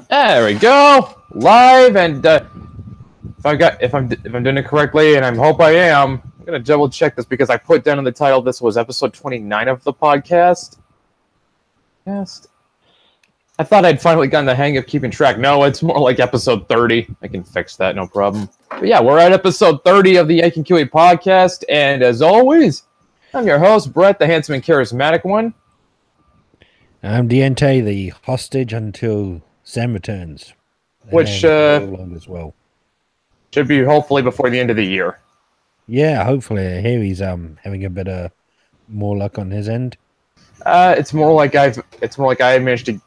There we go, live, and if I'm doing it correctly, and I hope I am, I'm gonna double check this because I put down in the title this was episode 29 of the podcast. Yes, I thought I'd finally gotten the hang of keeping track. No, it's more like episode 30. I can fix that, no problem. But yeah, we're at episode 30 of the Yank and Kiwi podcast, and as always, I'm your host, Brett, the handsome and charismatic one. I'm Diente, the hostage until Sam returns. Which long as well. Should be hopefully before the end of the year. Yeah, hopefully. I hear he's having a bit of more luck on his end. It's more like I managed to,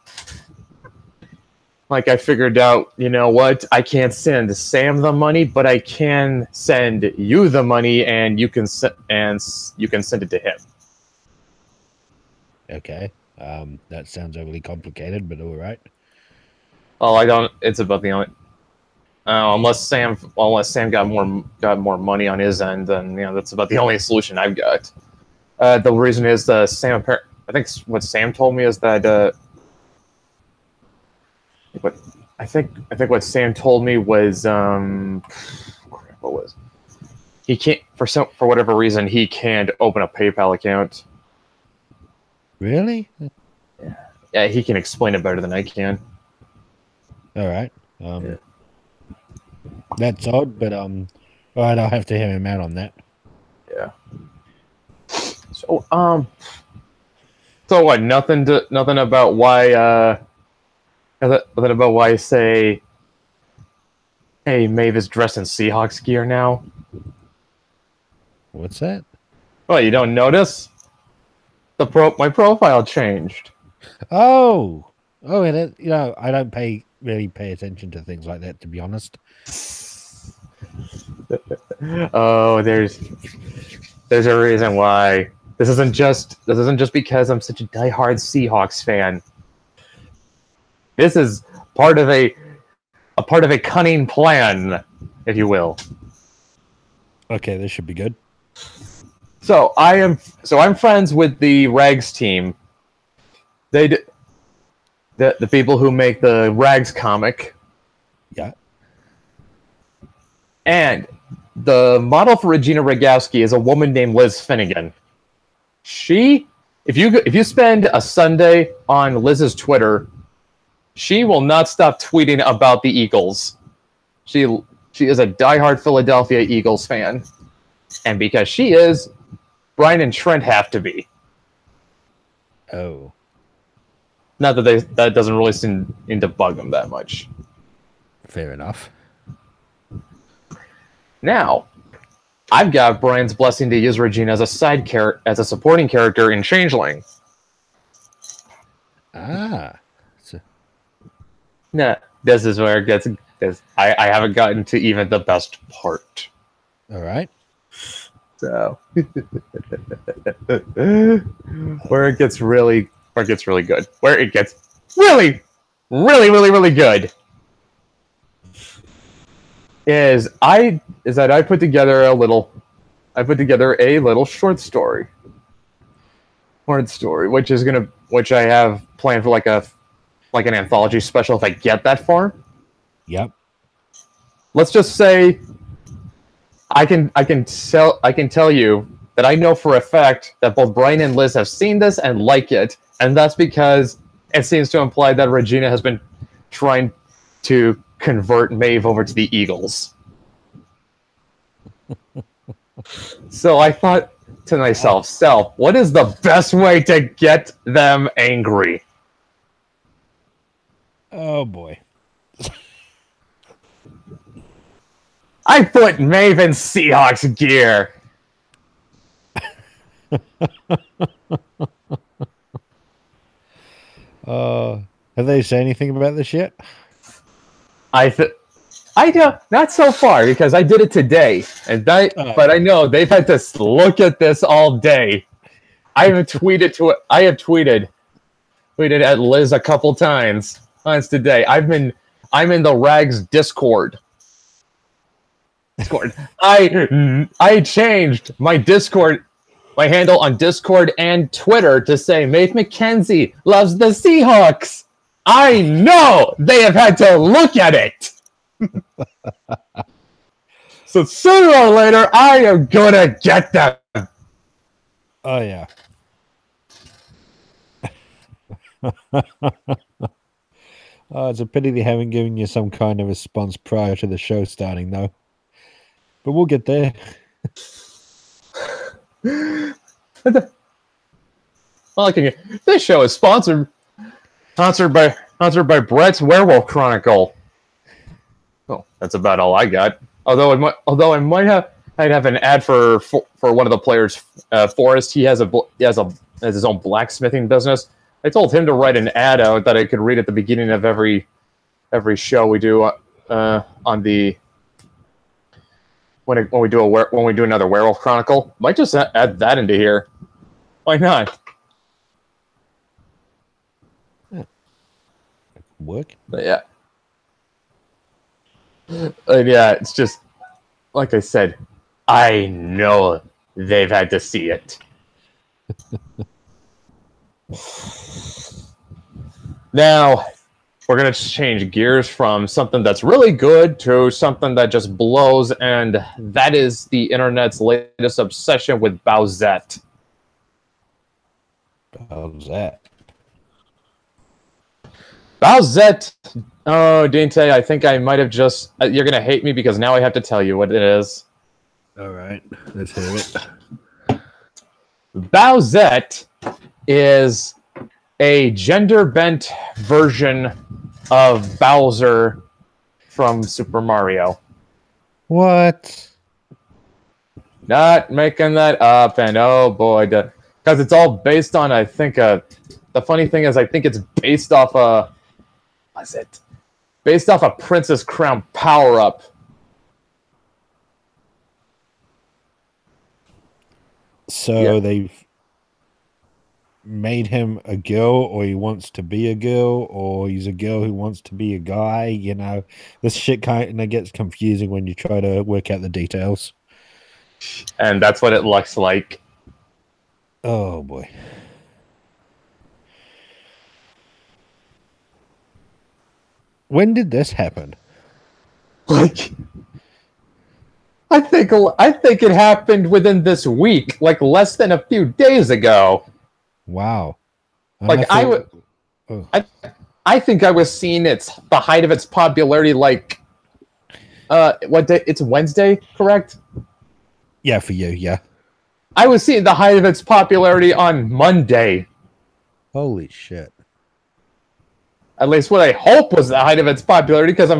like I figured out, you know what? I can't send Sam the money, but I can send you the money, and you can send it to him. Okay. That sounds overly complicated, but all right. Well, I don't. It's about the only. Unless Sam got more money on his end, then that's about the only solution I've got. The reason is Sam. I think what Sam told me is that. I think what Sam told me was what was he can't for whatever reason he can't open a PayPal account. Really? Yeah, he can explain it better than I can. All right. Yeah. That's odd, but all right, I'll have to hear him out on that. Yeah. So so what? Nothing about why nothing about why say, hey, Maeve is dressed in Seahawks gear now. What's that? Well, you don't notice? My profile changed. Oh, and I don't really pay attention to things like that, to be honest. Oh, there's a reason why. This isn't just because I'm such a diehard Seahawks fan. This is part of a cunning plan, if you will. Okay, this should be good. So I'm friends with the Rags team. The people who make the Rags comic. Yeah. And the model for Regina Rogowski is a woman named Liz Finnegan. If you spend a Sunday on Liz's Twitter, she will not stop tweeting about the Eagles. She is a diehard Philadelphia Eagles fan. And because she is, Brian and Trent have to be. Oh. Not that that doesn't really seem to bug them that much. Fair enough. Now, I've got Brian's blessing to use Regina as a supporting character in Changeling. Ah. Nah, this is where it gets. I haven't gotten to even the best part. All right. So, where it gets really good. Where it gets really good is that I put together a little short story, which I have planned for like an anthology special if I get that far. Yep. Let's just say I can tell you that I know for a fact that both Brian and Liz have seen this and like it, and that's because it seems to imply that Regina has been trying to convert Maeve over to the Eagles. So I thought to myself, what is the best way to get them angry? Oh boy. I put Maeve in Seahawks gear. Have they said anything about this yet? I don't, not so far, because I did it today, but I know they've had to look at this all day. I have tweeted at Liz a couple times today. I'm in the Rags Discord. I changed my handle on Discord and Twitter to say Maeve McKenzie loves the Seahawks. I know they have had to look at it. So sooner or later, I am gonna get them. Oh, yeah. Oh, it's a pity they haven't given you some kind of response prior to the show starting, though. But we'll get there. This show is sponsored by Brett's Werewolf Chronicle. Oh, that's about all I got. Although I'd have an ad for one of the players, Forrest. He has his own blacksmithing business. I told him to write an ad out that I could read at the beginning of every show we do on the when we do another Werewolf Chronicle. Might just add that into here. Why not? Work? But yeah. And yeah, it's just like I said, I know they've had to see it. Now, we're going to change gears from something that's really good to something that just blows, and that is the internet's latest obsession with Bowsette. Bowsette. Oh, Dante, I think I might have just... you're going to hate me because now I have to tell you what it is. All right, let's hear it. Bowsette is a gender-bent version of Bowser from Super Mario. What? Not making that up, and oh boy, because it's all based on, I think, the funny thing is, I think it's based off a... What's it? Based off a Princess Crown power-up. So they've made him a girl, or he wants to be a girl, or he's a girl who wants to be a guy. You know, this shit kind of gets confusing when you try to work out the details. And that's what it looks like. Oh, boy. When did this happen? Like... I think it happened within this week, like less than a few days ago. Wow. Like I think I was seeing the height of its popularity like what day? It's Wednesday, correct? Yeah, for you, yeah. I was seeing the height of its popularity on Monday. Holy shit. At least what I hope was the height of its popularity, because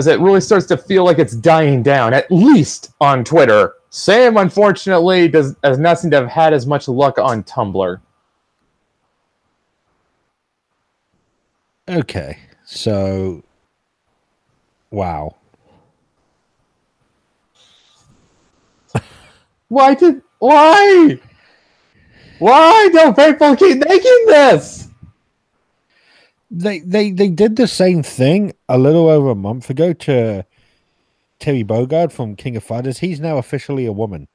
it really starts to feel like it's dying down, at least on Twitter. Sam, unfortunately, does not seem to have had as much luck on Tumblr. Okay, so... Wow. Why don't people keep making this? They did the same thing a little over a month ago to Terry Bogard from King of Fighters. He's now officially a woman.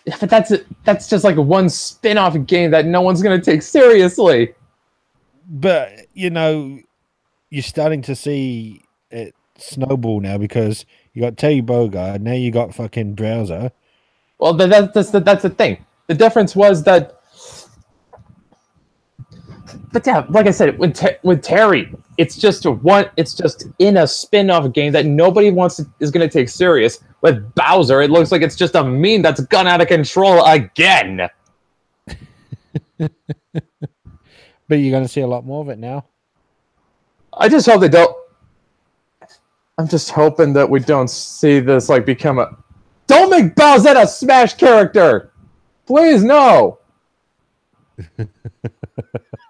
Yeah, but that's just like one spin-off game that no one's going to take seriously. But, you know, you're starting to see it snowball now because you got Terry Bogard, now you got fucking Browser. Well, that's the thing. The difference was that... But yeah, like I said, with Terry, it's just in a spin-off game that nobody is going to take serious. With Bowser, it looks like it's just a meme that's gone out of control again. But you're going to see a lot more of it now. I just hope they don't. I'm just hoping that we don't see this like become a. Don't make Bowser a Smash character, please no.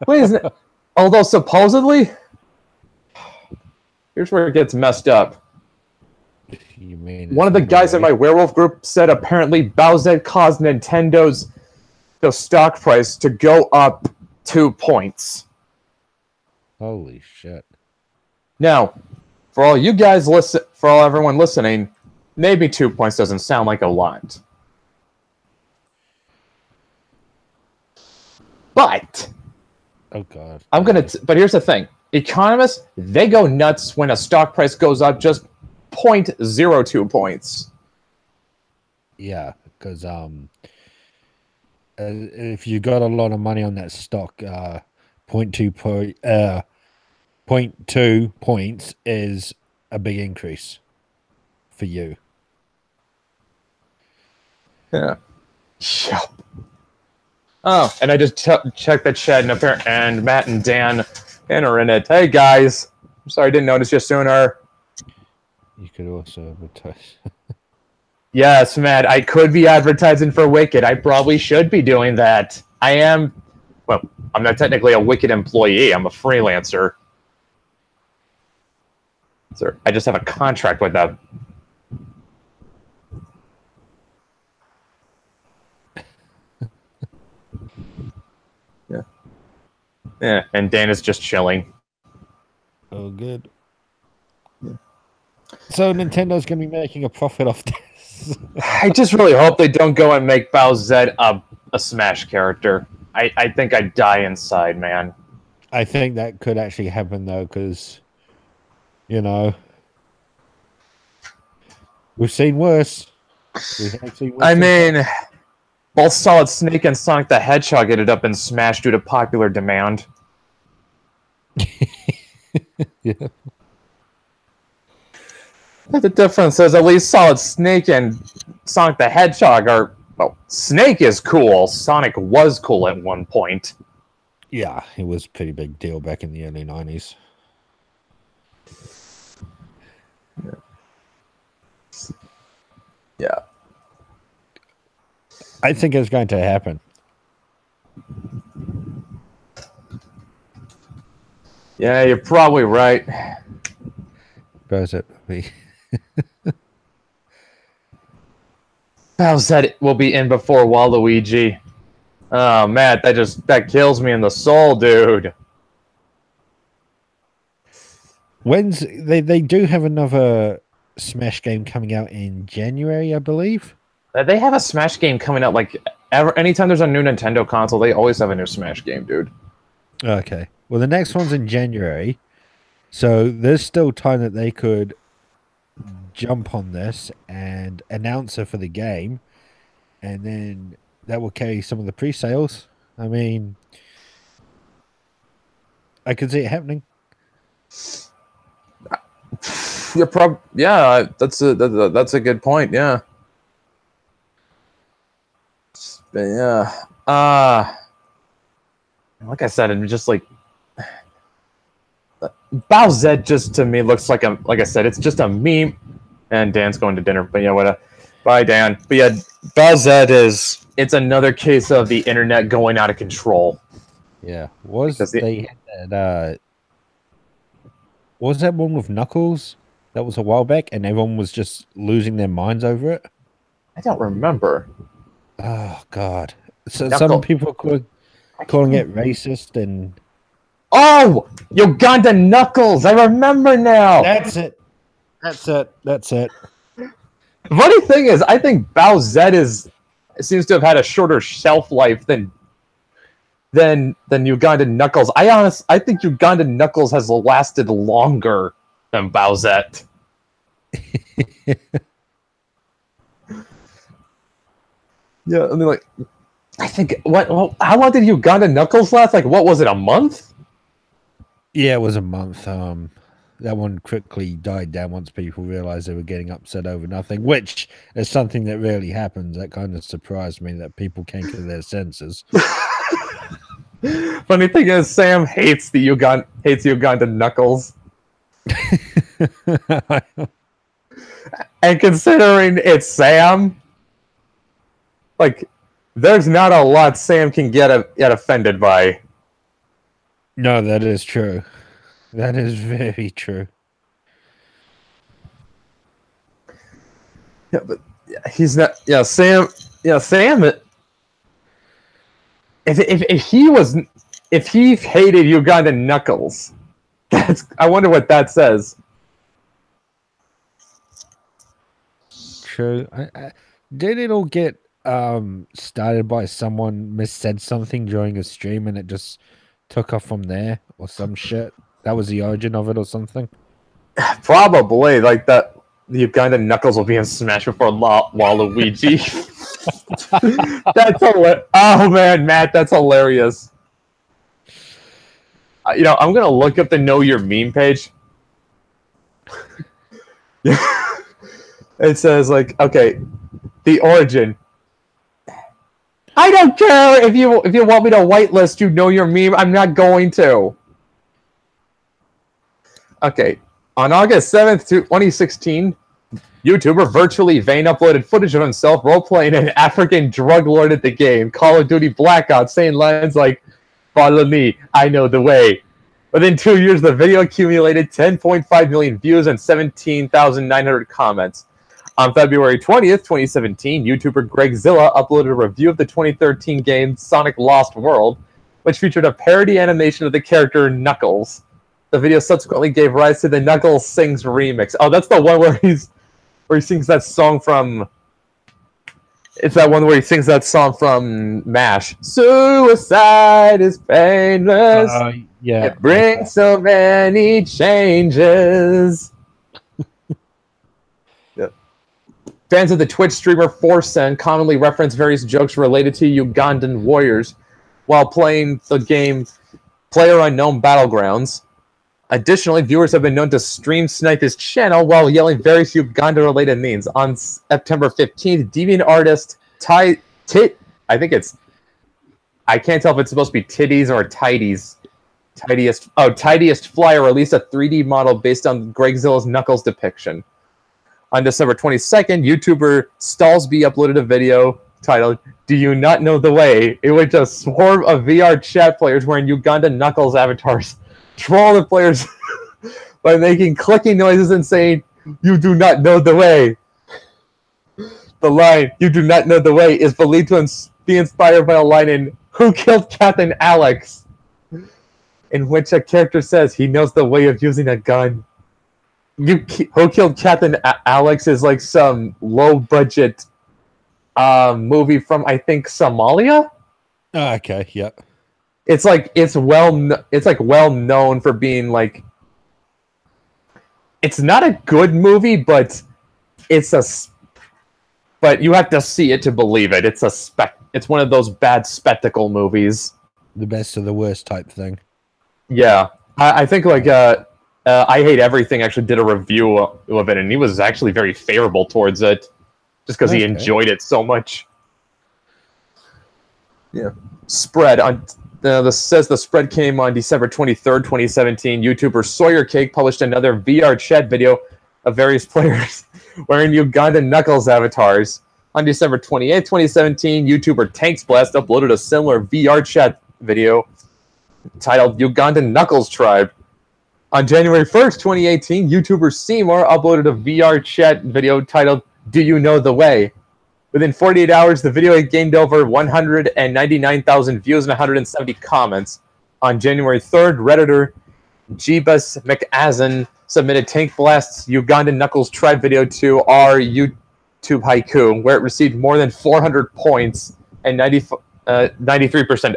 Please. Although supposedly, here's where it gets messed up. You mean one of the guys in my werewolf group said apparently Bowser caused Nintendo's stock price to go up 2 points. Holy shit! Now, for all you guys for everyone listening, maybe 2 points doesn't sound like a lot, but Oh God. But here's the thing: economists, they go nuts when a stock price goes up just 0.02 points. Yeah, because if you got a lot of money on that stock, 0.2 points is a big increase for you. Yeah. Yep. Oh, and I just checked the chat, and Matt and Dan are in it. Hey guys, I'm sorry I didn't notice you sooner. You could also advertise. Yes, Matt, I could be advertising for Wicked. I probably should be doing that. I am. Well, I'm not technically a Wicked employee. I'm a freelancer. Sir, I just have a contract with them. Yeah. Yeah, and Dan is just chilling. Oh, good. Yeah. So Nintendo's going to be making a profit off this. I just really hope they don't go and make Bowsette a Smash character. I think I'd die inside, man. I think that could actually happen, though, because, you know, we've seen worse. I mean, both Solid Snake and Sonic the Hedgehog ended up in Smash due to popular demand. Yeah. The difference is at least Solid Snake and Sonic the Hedgehog are... Well, Snake is cool. Sonic was cool at one point. Yeah, it was a pretty big deal back in the early 90s. Yeah. I think it's going to happen. Yeah, you're probably right. Bowsette Bowsette will be in before Waluigi. Oh, Matt, that kills me in the soul, dude. They do have another Smash game coming out in January, I believe. They have a Smash game coming out like anytime there's a new Nintendo console, they always have a new Smash game, dude. Okay. Well, the next one's in January, so there's still time that they could jump on this and announce it for the game, and then that will carry some of the pre-sales. I mean, I could see it happening. Yeah, that's a good point. Yeah, but yeah. Like I said, it's just like Bowsette just to me looks like I said, it's just a meme. And Dan's going to dinner, but yeah, what? Bye, Dan. But yeah, Bowsette it's another case of the internet going out of control. Yeah, was that one with Knuckles? That was a while back, and everyone was just losing their minds over it. I don't remember. Oh God! So some people are calling it racist and. Oh, Uganda Knuckles! I remember now. That's it. Funny thing is, I think Bowsette seems to have had a shorter shelf life than Uganda Knuckles. I think Uganda Knuckles has lasted longer than Bowsette. Yeah, I mean, I think how long did Uganda Knuckles last? Like, what was it, a month? Yeah, it was a month. That one quickly died down once people realized they were getting upset over nothing, which is something that rarely happens. That kind of surprised me that people came to their senses. Funny thing is, Sam hates Uganda Knuckles. And considering it's Sam, like, there's not a lot Sam can get offended by. No, that is true. That is very true. Yeah, but he's not. Yeah, Sam. Yeah, Sam. If he hated Uganda Knuckles, I wonder what that says. True. Did it all get started by someone missaid something during a stream and it just took off from there or some shit. That was the origin of it or something. Probably like that. The Ugandan Knuckles will be in Smash before Waluigi. That's hilarious. Oh man, Matt, that's hilarious. You know, I'm gonna look up the Know Your Meme page. It says like, okay, the origin. I don't care if you want me to whitelist you Know Your Meme. I'm not going to. Okay, on August 7th, 2016, YouTuber Virtually Vain uploaded footage of himself role-playing an African drug lord at the game Call of Duty Black Ops, saying lines like, "Follow me, I know the way." Within 2 years, the video accumulated 10.5 million views and 17,900 comments. On February 20th, 2017, YouTuber Greg Zilla uploaded a review of the 2013 game Sonic Lost World, which featured a parody animation of the character Knuckles. The video subsequently gave rise to the Knuckles Sings remix. Oh, that's the one where he sings that song from... It's that one where he sings that song from MASH. Suicide is painless. Yeah. It brings so many changes. Yeah. Fans of the Twitch streamer Forsen commonly reference various jokes related to Ugandan warriors while playing the game PlayerUnknown Battlegrounds. Additionally, viewers have been known to stream snipe his channel while yelling various Uganda-related memes. On September 15th, deviant artist I can't tell if it's supposed to be Titties or Tidies. Tidiest Flyer released a 3D model based on Greg Zilla's Knuckles depiction. On December 22nd, YouTuber Stallsby uploaded a video titled, "Do You Not Know the Way?" in which a swarm of VR chat players wearing Uganda Knuckles avatars troll the players by making clicking noises and saying, "You do not know the way." The line, "You do not know the way," is believed to be inspired by a line in Who Killed Captain Alex?, in which a character says he knows the way of using a gun. Who Killed Captain Alex is like some low-budget movie from, I think, Somalia? Oh, okay, yeah. It's well known for being like, it's not a good movie, but but you have to see it to believe it. It's one of those bad spectacle movies. The best of the worst type thing. Yeah, I think like I Hate Everything actually did a review of it, and he was actually very favorable towards it, just because he enjoyed it so much. Yeah, Spread on. This says the spread came on December 23rd, 2017. YouTuber Sawyer Cake published another VR chat video of various players wearing Ugandan Knuckles avatars. On December 28th, 2017, YouTuber Tanks Blast uploaded a similar VR chat video titled Ugandan Knuckles Tribe. On January 1st, 2018, YouTuber Seymour uploaded a VR chat video titled Do You Know the Way? Within 48 hours, the video had gained over 199,000 views and 170 comments. On January 3rd, Redditor Jeebus McAzen submitted Tank Blast's Ugandan Knuckles Tribe video to our YouTube Haiku, where it received more than 400 points and 93%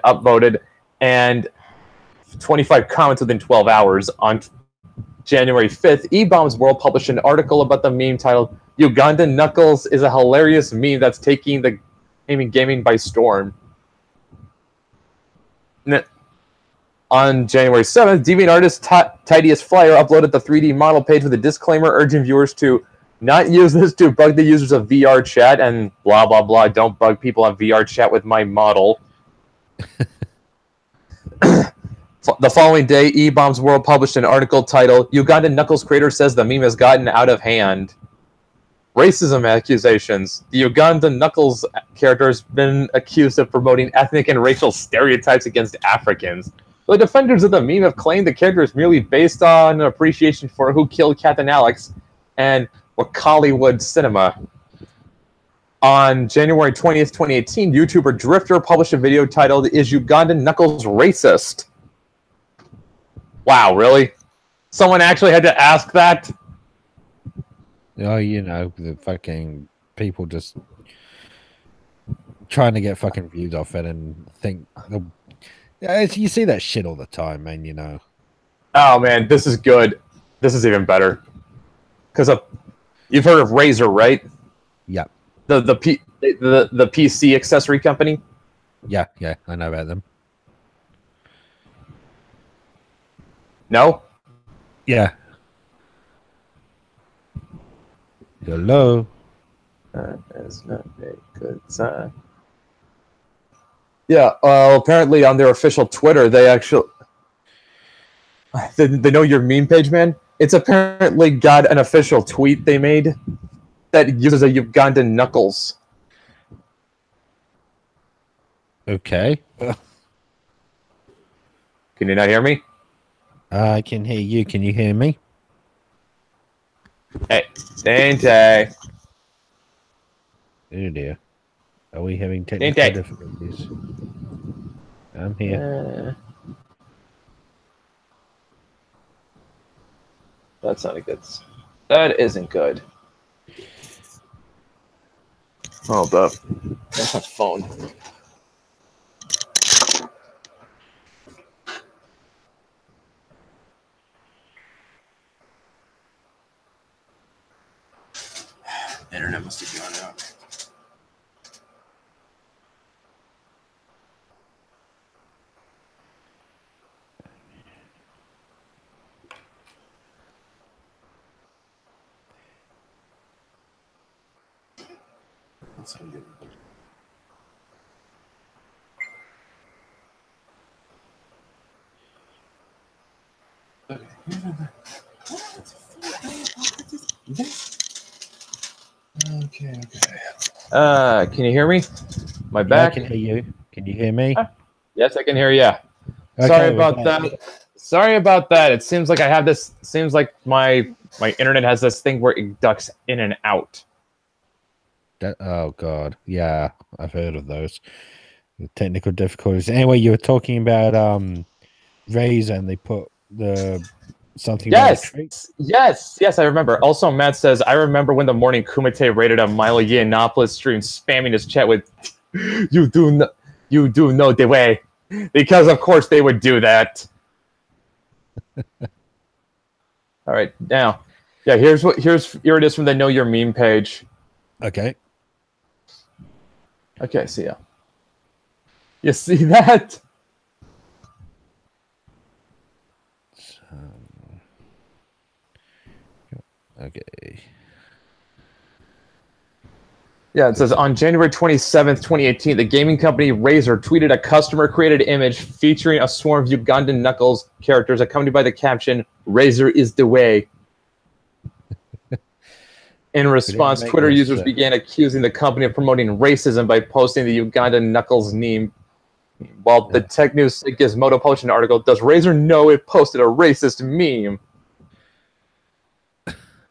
upvoted and 25 comments within 12 hours. On January 5th, E-Bombs World published an article about the meme titled Ugandan Knuckles is a hilarious meme that's taking the gaming by storm. On January 7th, deviant artist Tidiest Flyer uploaded the 3D model page with a disclaimer urging viewers to not use this to bug the users of VR chat and blah, blah, blah. Don't bug people on VR chat with my model. The following day, E-Bombs World published an article titled Ugandan Knuckles creator says the meme has gotten out of hand. Racism accusations. The Ugandan Knuckles character has been accused of promoting ethnic and racial stereotypes against Africans. The defenders of the meme have claimed the character is merely based on an appreciation for Who Killed Captain Alex and Wakaliwood cinema. On January 20th, 2018, YouTuber Drifter published a video titled Is Ugandan Knuckles Racist? Wow, really? Someone actually had to ask that? Oh, you know, the fucking people just trying to get fucking views off it and think Yeah, you see that shit all the time, man. You know. Oh man, this is good. This is even better. Because you've heard of Razer, right? Yeah. The PC accessory company. Yeah. I know about them. No. Yeah. Hello. That is not a good sign. Yeah. Apparently, on their official Twitter, they actually they know your meme page, man. It's apparently got an official tweet they made that uses a Ugandan knuckles. Okay. Can you not hear me? I can hear you. Can you hear me? Hey, Dante. Oh dear. Are we having technical Dante. difficulties? I'm here. That's not a good. That isn't good. Hold up. That's my phone. Internet must have gone out. Okay. Can you hear me? My back? Yeah, I can hear you. Can you hear me? Yes, I can hear you. Okay, Sorry about that. Sorry about that. It seems like I have this. Seems like my internet has this thing where it ducks in and out. Oh god, yeah, I've heard of those. The technical difficulties. Anyway, you were talking about Razer, and they put the something about a treat. Yes, I remember. Also, Matt says, I remember when the morning Kumite rated a Milo Yiannopoulos stream, spamming his chat with, you do know the way. Because, of course, they would do that. All right, now, yeah, here it is from the Know Your Meme page. Okay. Okay, see ya. You see that? Okay. Yeah, it says on January 27th, 2018, the gaming company Razer tweeted a customer-created image featuring a swarm of Ugandan Knuckles characters accompanied by the caption, "Razer is the way." In response, Twitter users began accusing the company of promoting racism by posting the Ugandan Knuckles meme. While the Tech News Gizmodo posted an article, does Razer know it posted a racist meme?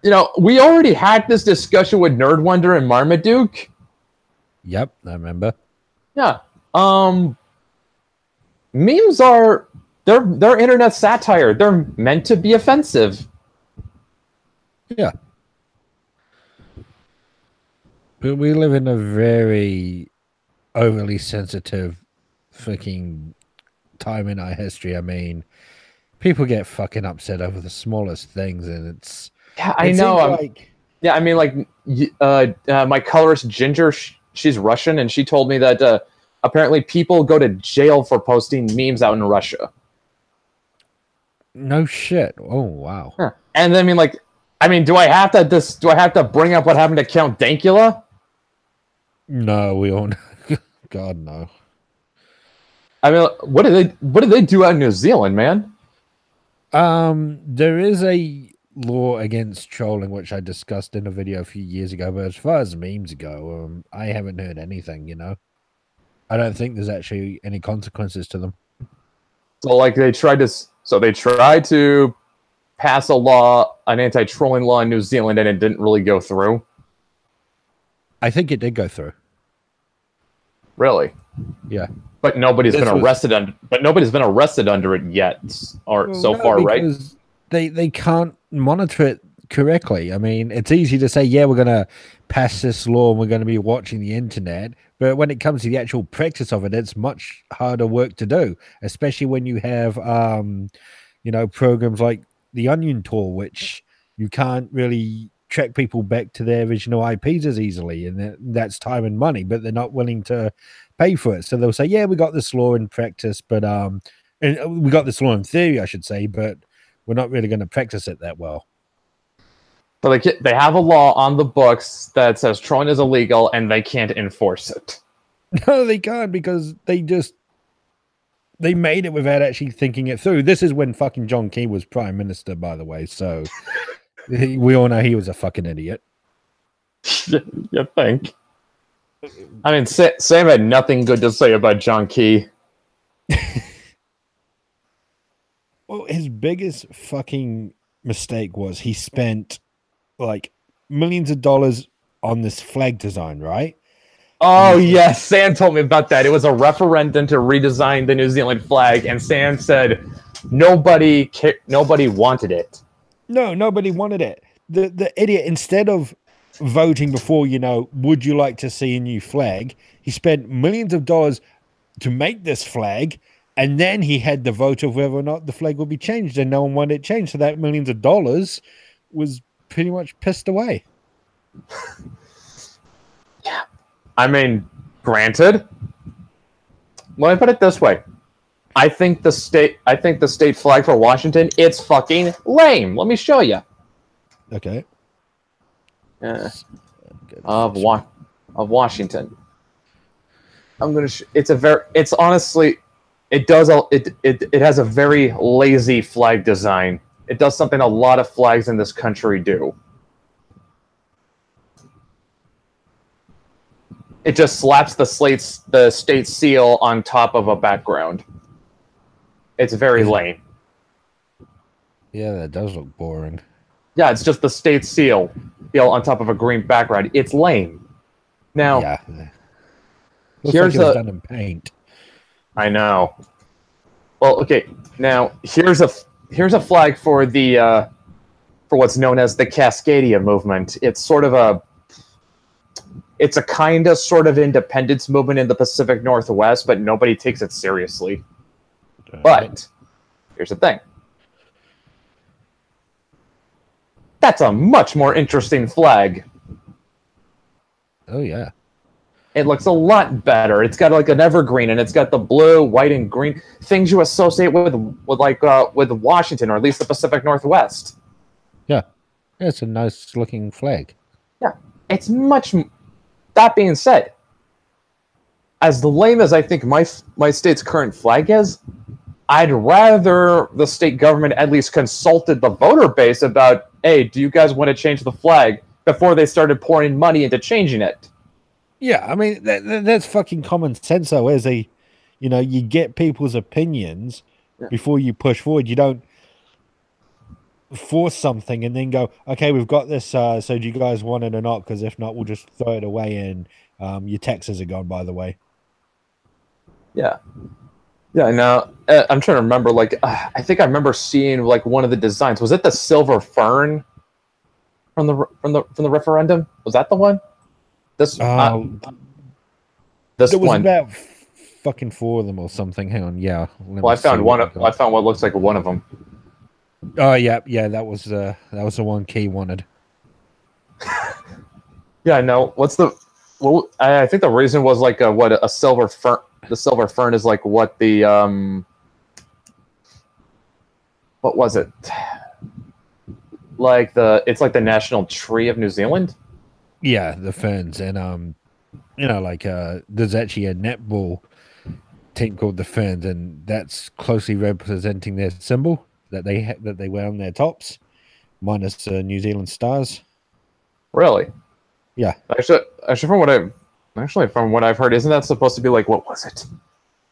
You know, we already had this discussion with Nerd Wonder and Marmaduke. Yep, I remember. Yeah. Memes are they're internet satire. They're meant to be offensive. Yeah. But we live in a very overly sensitive fucking time in our history. I mean, people get fucking upset over the smallest things, and it's I know. I mean, like, my colorist Ginger, she's Russian, and she told me that apparently people go to jail for posting memes out in Russia. No shit. Oh wow. Huh. And then, do I have to bring up what happened to Count Dankula? No, we all know. God no. I mean, what did they do out in New Zealand, man? There is a law against trolling, which I discussed in a video a few years ago, but as far as memes go, I haven't heard anything, you know. I don't think there's actually any consequences to them. So they tried to pass an anti-trolling law in New Zealand, and it didn't really go through. I think it did go through. Really? Yeah. But nobody's been arrested under it yet, or so far, right? They can't monitor it correctly. I mean, it's easy to say, yeah, we're going to pass this law and we're going to be watching the internet. But when it comes to the actual practice of it, it's much harder work to do, especially when you have, programs like the Onion Tour, which you can't really track people back to their original IPs as easily. And that's time and money, but they're not willing to pay for it. So they'll say, yeah, we got this law in practice, but and we got this law in theory, I should say, but we're not really going to practice it that well. So they have a law on the books that says trolling is illegal, and they can't enforce it. No, they can't because they made it without actually thinking it through. This is when fucking John Key was prime minister, by the way. So we all know he was a fucking idiot. You think? I mean, Sam had nothing good to say about John Key. Well, his biggest fucking mistake was he spent like millions of dollars on this flag design, right? Oh, yes. Sam told me about that. It was a referendum to redesign the New Zealand flag, and Sam said nobody wanted it. No, nobody wanted it. The idiot, instead of voting before, would you like to see a new flag, he spent millions of dollars to make this flag, and then he had the vote of whether or not the flag would be changed, and no one wanted it changed. So that millions of dollars was pretty much pissed away. Yeah. I mean, granted, let me put it this way. I think the state flag for Washington, it's fucking lame. Let me show you. Okay. Of Washington. I'm gonna. It's honestly, it has a very lazy flag design. It does something a lot of flags in this country do. It just slaps the state seal on top of a background. It's very lame. Yeah, that does look boring. Yeah, it's just the state seal on top of a green background. It's lame. Now, yeah. Here's like it was done in paint. I know. Well, okay. Now here's a flag for the for what's known as the Cascadia movement. It's a kind of sort of independence movement in the Pacific Northwest, but nobody takes it seriously. But here's the thing. That's a much more interesting flag. Oh yeah. It looks a lot better. It's got like an evergreen, and it's got the blue, white, and green things you associate with Washington, or at least the Pacific Northwest. Yeah, it's a nice looking flag. Yeah, it's much. That being said, as lame as I think my state's current flag is, I'd rather the state government at least consulted the voter base about, hey, do you guys want to change the flag, before they started pouring money into changing it. Yeah, I mean, that's fucking common sense, though, you get people's opinions before you push forward. You don't force something and then go, okay, we've got this, so do you guys want it or not? Because if not, we'll just throw it away, and your taxes are gone, by the way. Yeah. Yeah, now, I'm trying to remember, I think I remember seeing, one of the designs. Was it the silver fern from the referendum? Was that the one? This there was one. About fucking 4 of them or something. Hang on, yeah. Well, I found what looks like one of them. Oh yeah, that was the one Key wanted. Yeah, no. I think the reason was a silver fern. The silver fern is what the what was it? It's like the national tree of New Zealand. Yeah, the ferns, and there's actually a netball team called the Ferns, and that's closely representing their symbol that they wear on their tops, minus New Zealand stars. Really? Yeah. Actually, from what I've heard, isn't that supposed to be what was it?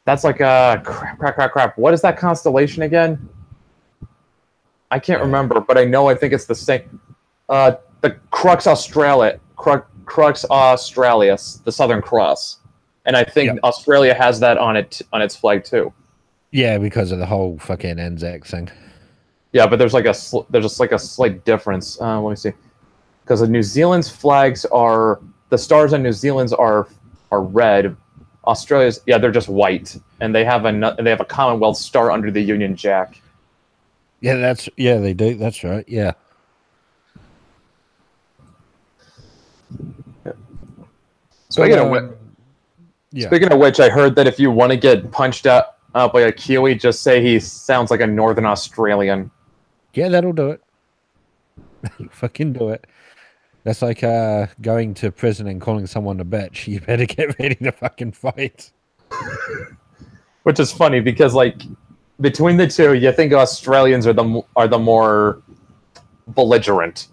That's crap. What is that constellation again? I can't remember, but I think it's the same. The Crux Australis, the Southern Cross, and I think Australia has that on its flag too. Yeah, because of the whole fucking Anzac thing. Yeah, but there's like there's just like a slight difference. Let me see, because the New Zealand's flags are the stars on New Zealand's are red. Australia's they're just white, and they have a Commonwealth star under the Union Jack. Yeah, they do. That's right. Yeah. Speaking of which, I heard that if you want to get punched out by a Kiwi, just say he sounds like a Northern Australian. Yeah, that'll do it. Fucking do it. That's like going to prison and calling someone a bitch. You better get ready to fucking fight. Which is funny because, like, between the two, you think Australians are the more belligerent.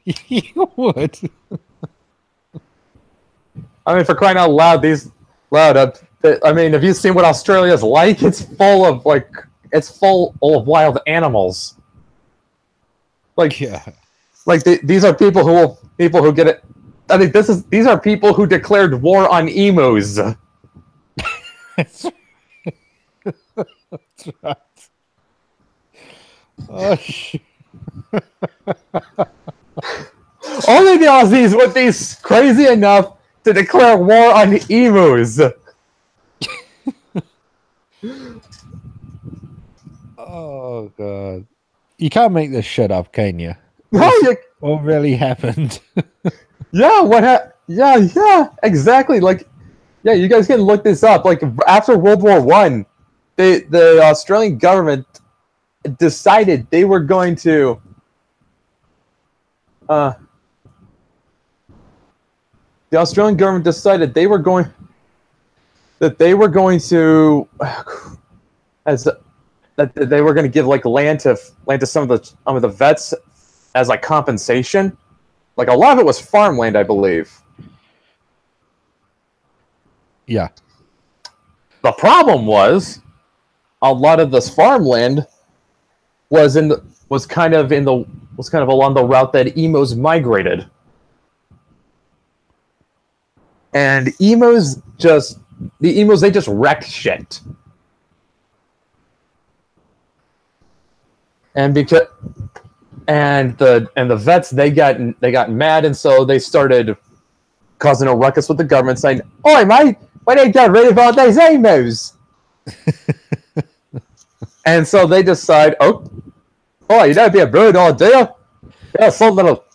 You would. I mean, for crying out loud, I mean, have you seen what Australia's like? It's full of wild animals. Like, yeah. Like these are people who get it. I think these are people who declared war on emus. That's right. Oh shit. Only the Aussies would be crazy enough to declare war on emus. Oh god. You can't make this shit up, can you? No, What really happened? Yeah, exactly. Like, yeah, you guys can look this up. Like, after World War I, the Australian government decided they were going to the Australian government decided they were going to give like land to some of the vets as like compensation. Like, a lot of it was farmland, I believe. Yeah. The problem was a lot of this farmland was kind of along the route that emus migrated. And the emus just wrecked shit. And the vets they got mad, and so they started causing a ruckus with the government, saying, "Oi, mate, why don't you get rid of all these emus?" And so they decide, that'd be a good idea. Yeah, something that'll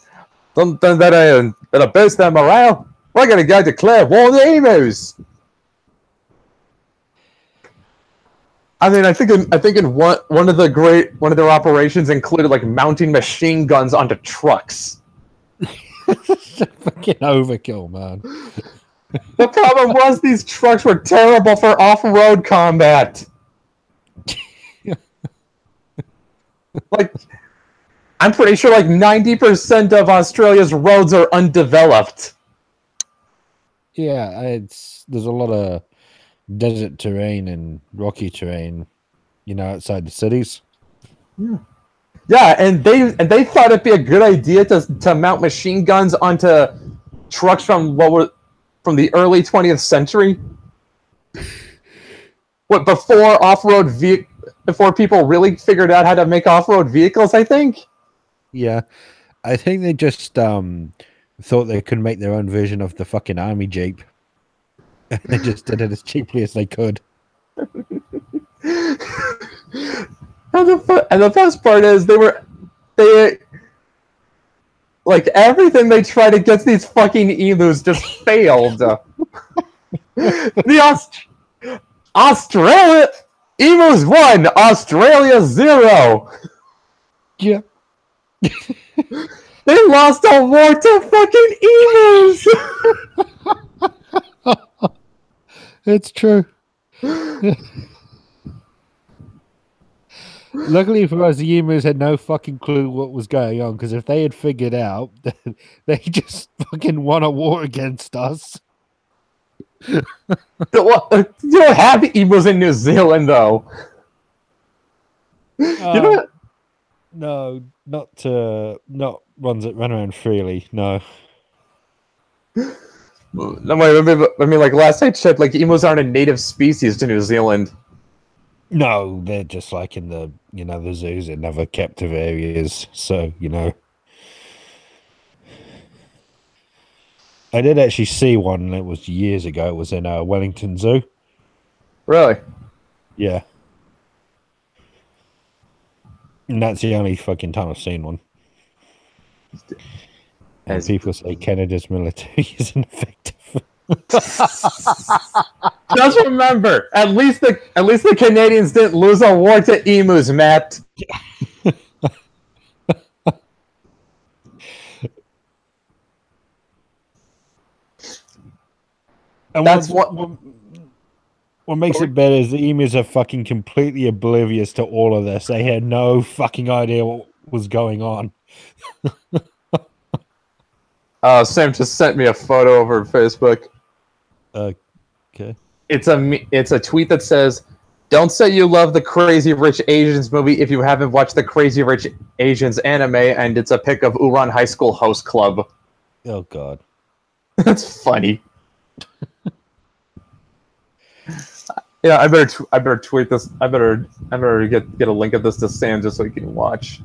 boost their morale. We're gonna go declare war on the emus. I mean, I think in one of their operations included like mounting machine guns onto trucks. Fucking overkill, man. The problem was these trucks were terrible for off-road combat. Like, I'm pretty sure like 90% of Australia's roads are undeveloped. Yeah, there's a lot of desert terrain and rocky terrain, outside the cities. Yeah, and they thought it'd be a good idea to mount machine guns onto trucks from the early 20th century. Before people really figured out how to make off-road vehicles, I think. Yeah, I think they just thought they could make their own version of the fucking army jeep. They just did it as cheaply as they could. And the best part is they everything they tried against these fucking emus just failed. Australia emus 1, Australia 0. Yeah. They lost a war to fucking emus. It's true. Luckily for us, the emus had no fucking clue what was going on, because if they had figured out, they just fucking won a war against us. You don't have emus in New Zealand, though. No, not ones that run around freely. No. No, I mean, like last I checked, like emus aren't a native species to New Zealand. No, they're just like in the the zoos in other captive areas. So I did actually see one. And it was years ago. It was in Wellington Zoo. Really? Yeah, and that's the only fucking time I've seen one. And As people say Canada's military isn't effective. just remember, at least the Canadians didn't lose a war to emus, Matt. And That's what makes it better is the emus are fucking completely oblivious to all of this. They had no fucking idea what was going on. Sam just sent me a photo over Facebook. Okay. It's a tweet that says, "Don't say you love the Crazy Rich Asians movie if you haven't watched the Crazy Rich Asians anime," and it's a pic of Uran High School Host Club. Oh god. That's funny. Yeah, I better tweet this. I better get a link of this to Sam just so he can watch.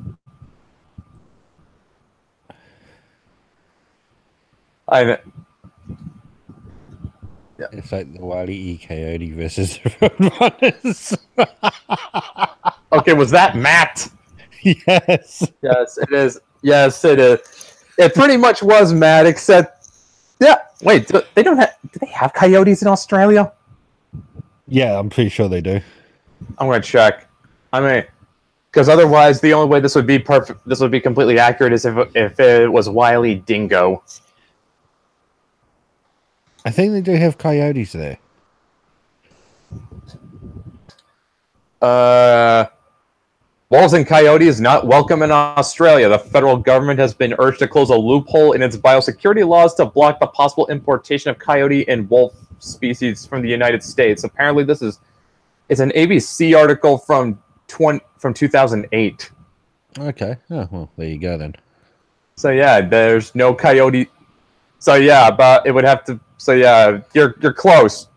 Yeah. It's like the Wile E. Coyote versus the Roadrunners. Okay, was that Matt? Yes. Yes, it is. Yes, it is. It pretty much was Matt, except wait, do they have coyotes in Australia? Yeah, I'm pretty sure they do. I'm gonna check. I mean, because otherwise, the only way this would be perfect, this would be completely accurate, is if it was Wile E. Dingo. I think they do have coyotes there. Wolves and coyotes not welcome in Australia. The federal government has been urged to close a loophole in its biosecurity laws to block the possible importation of coyote and wolf species from the United States. Apparently, it's an ABC article from 2008. Okay. Oh, well, there you go then. So yeah, there's no coyote. So yeah, but it would have to. So yeah, you're close.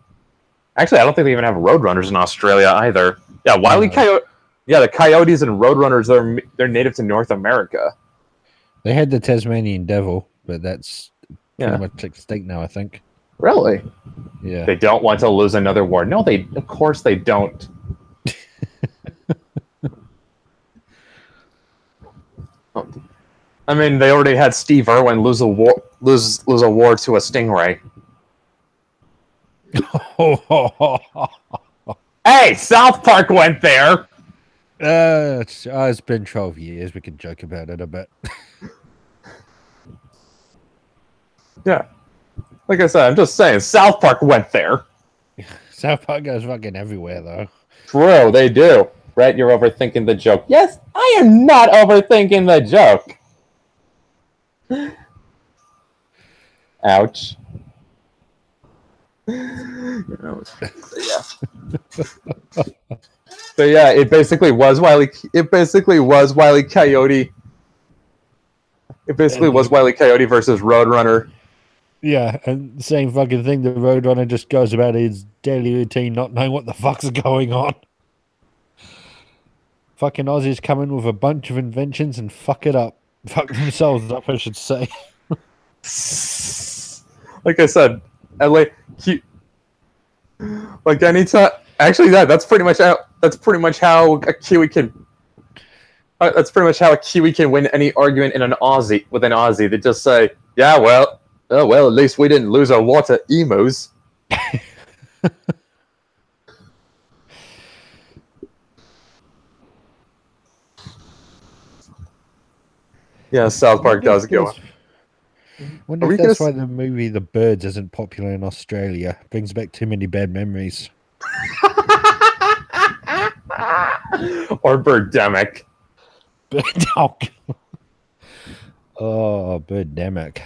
Actually, I don't think they even have roadrunners in Australia either. Yeah, Wile E. Coyote. Yeah, the coyotes and roadrunners they're native to North America. They had the Tasmanian devil, but that's pretty much extinct now, I think. Really? Yeah. They don't want to lose another war. No, of course they don't. I mean, they already had Steve Irwin lose a war to a stingray. Hey, South Park went there. It's been 12 years. We can joke about it a bit. Yeah. Like I said, I'm just saying, South Park went there. South Park goes fucking everywhere, though. True, they do. Brett, you're overthinking the joke. Yes, I am not overthinking the joke. Ouch. But yeah, it basically was Wile E. Coyote. It basically was Wile E. Coyote versus Roadrunner. Yeah, and same fucking thing. The Roadrunner just goes about his daily routine, not knowing what the fuck's going on. Fucking Aussies come in with a bunch of inventions and fuck it up. Fuck themselves up, I should say. Like I said, like anytime. Actually, that's pretty much how a Kiwi can. That's pretty much how a Kiwi can win any argument with an Aussie. They just say, "Yeah, well, at least we didn't lose our war to emus." Yeah, South Park does go. Wonder if that's why the movie The Birds isn't popular in Australia. Brings back too many bad memories. Or Birdemic. Oh, Birdemic.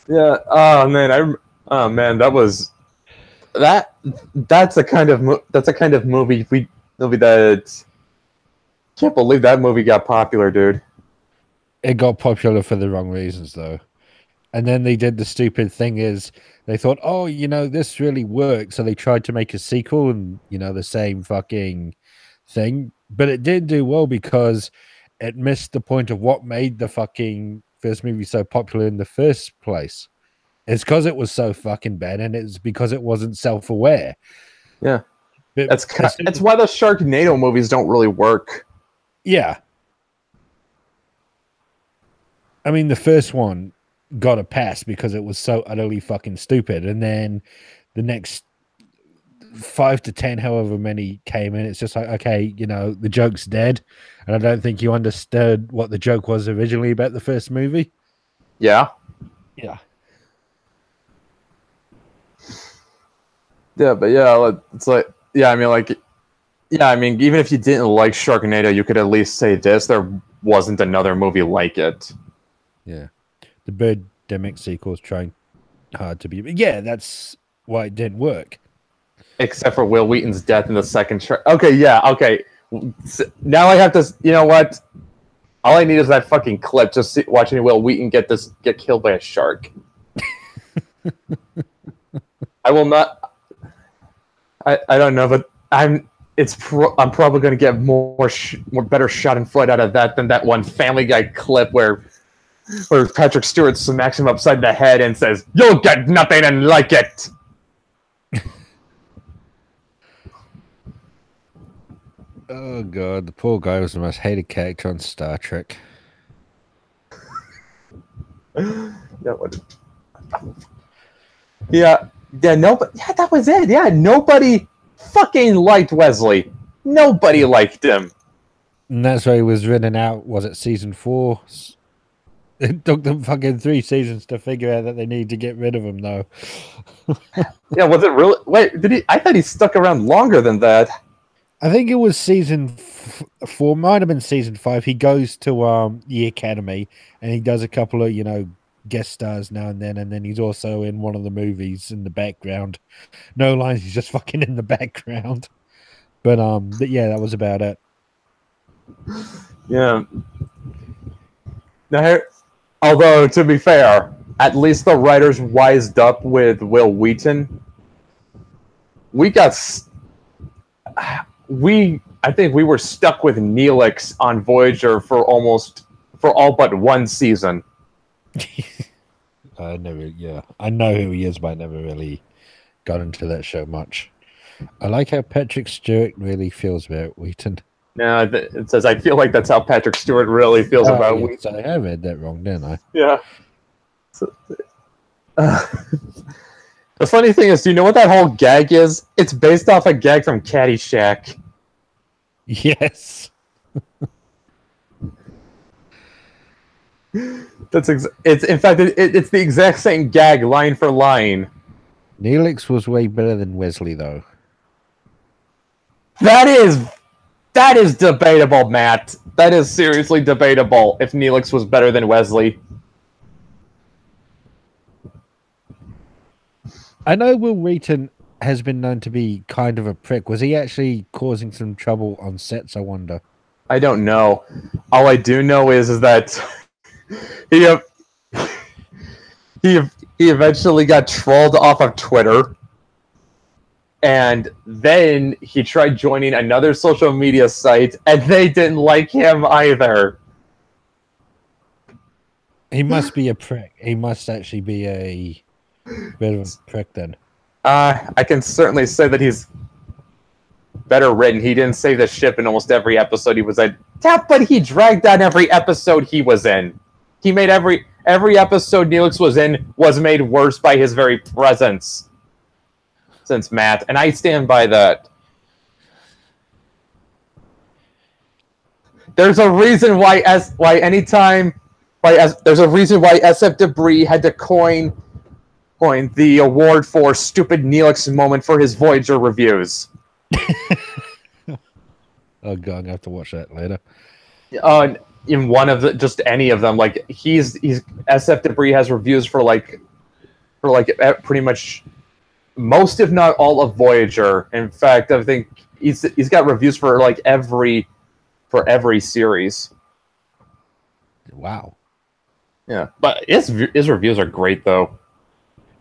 Yeah. Oh man, that's a kind of movie that can't believe that movie got popular, dude. It got popular for the wrong reasons, though. And then they did the stupid thing is they thought, oh, this really works. So they tried to make a sequel and, the same fucking thing. But it didn't do well because it missed the point of what made the fucking first movie so popular in the first place. It's because it was so fucking bad, and it's because it wasn't self-aware. Yeah. But That's why the Sharknado movies don't really work. Yeah. I mean, the first one got a pass because it was so utterly fucking stupid. And then the next 5 to 10, however many came in, it's just like, okay, the joke's dead. And I don't think you understood what the joke was originally about the first movie. Yeah. Yeah. Yeah, but yeah, it's like, yeah, I mean, like, yeah, I mean, even if you didn't like Sharknado, you could at least say this: there wasn't another movie like it. Yeah. The Birdemic sequel is trying hard to be, but yeah, that's why it didn't work. Except for Will Wheaton's death in the second Okay, yeah, okay. Now I have to, you know what? All I need is that fucking clip, just watching Will Wheaton get killed by a shark. I will not. I don't know, but I'm probably going to get more better shot and flight out of that than that one Family Guy clip where Patrick Stewart smacks him upside the head and says, "You'll get nothing and like it." Oh god, the poor guy was the most hated character on Star Trek. Yeah, that was it. Yeah, nobody fucking liked Wesley. Nobody liked him. And that's why he was written out, was it season 4? It took them fucking 3 seasons to figure out that they need to get rid of him, though. Yeah, was it really? Wait, did he? I thought he stuck around longer than that. I think it was season 4, might have been season 5. He goes to the academy and he does a couple of, guest stars now and then he's also in one of the movies in the background. No lines, he's just fucking in the background. But yeah, that was about it. Yeah. Now, although to be fair, at least the writers wised up with Will Wheaton. I think we were stuck with Neelix on Voyager for all but one season. I know who he is, but I never really got into that show much. I like how Patrick Stewart really feels about Wheaton. No, it says, I feel like that's how Patrick Stewart really feels about Wheaton. So I read that wrong, didn't I? Yeah. The funny thing is, do you know what that whole gag is? It's based off a gag from Caddyshack. Yes. It's in fact it's the exact same gag line for line. Neelix was way better than Wesley, though. That is debatable, Matt. That is seriously debatable if Neelix was better than Wesley. I know Will Wheaton has been known to be kind of a prick. Was he actually causing some trouble on sets, I wonder? I don't know. All I do know is that he eventually got trolled off of Twitter, and then he tried joining another social media site, and they didn't like him either. He must be a prick. He must actually be a bit of a prick then. I can certainly say that he's better written. He didn't save the ship in almost every episode he was in. Yeah, but he dragged down every episode he was in. He made every episode Neelix was in was made worse by his very presence. Since Matt, and I stand by that. There's a reason why there's a reason why SF Debris had to coin the award for stupid Neelix moment for his Voyager reviews. Oh god, I'm gonna have to watch that later. In one of just any of them, like he's SF Debris has reviews for pretty much most, if not all, of Voyager. In fact, I think he's got reviews for every series. Wow. Yeah, but his reviews are great though.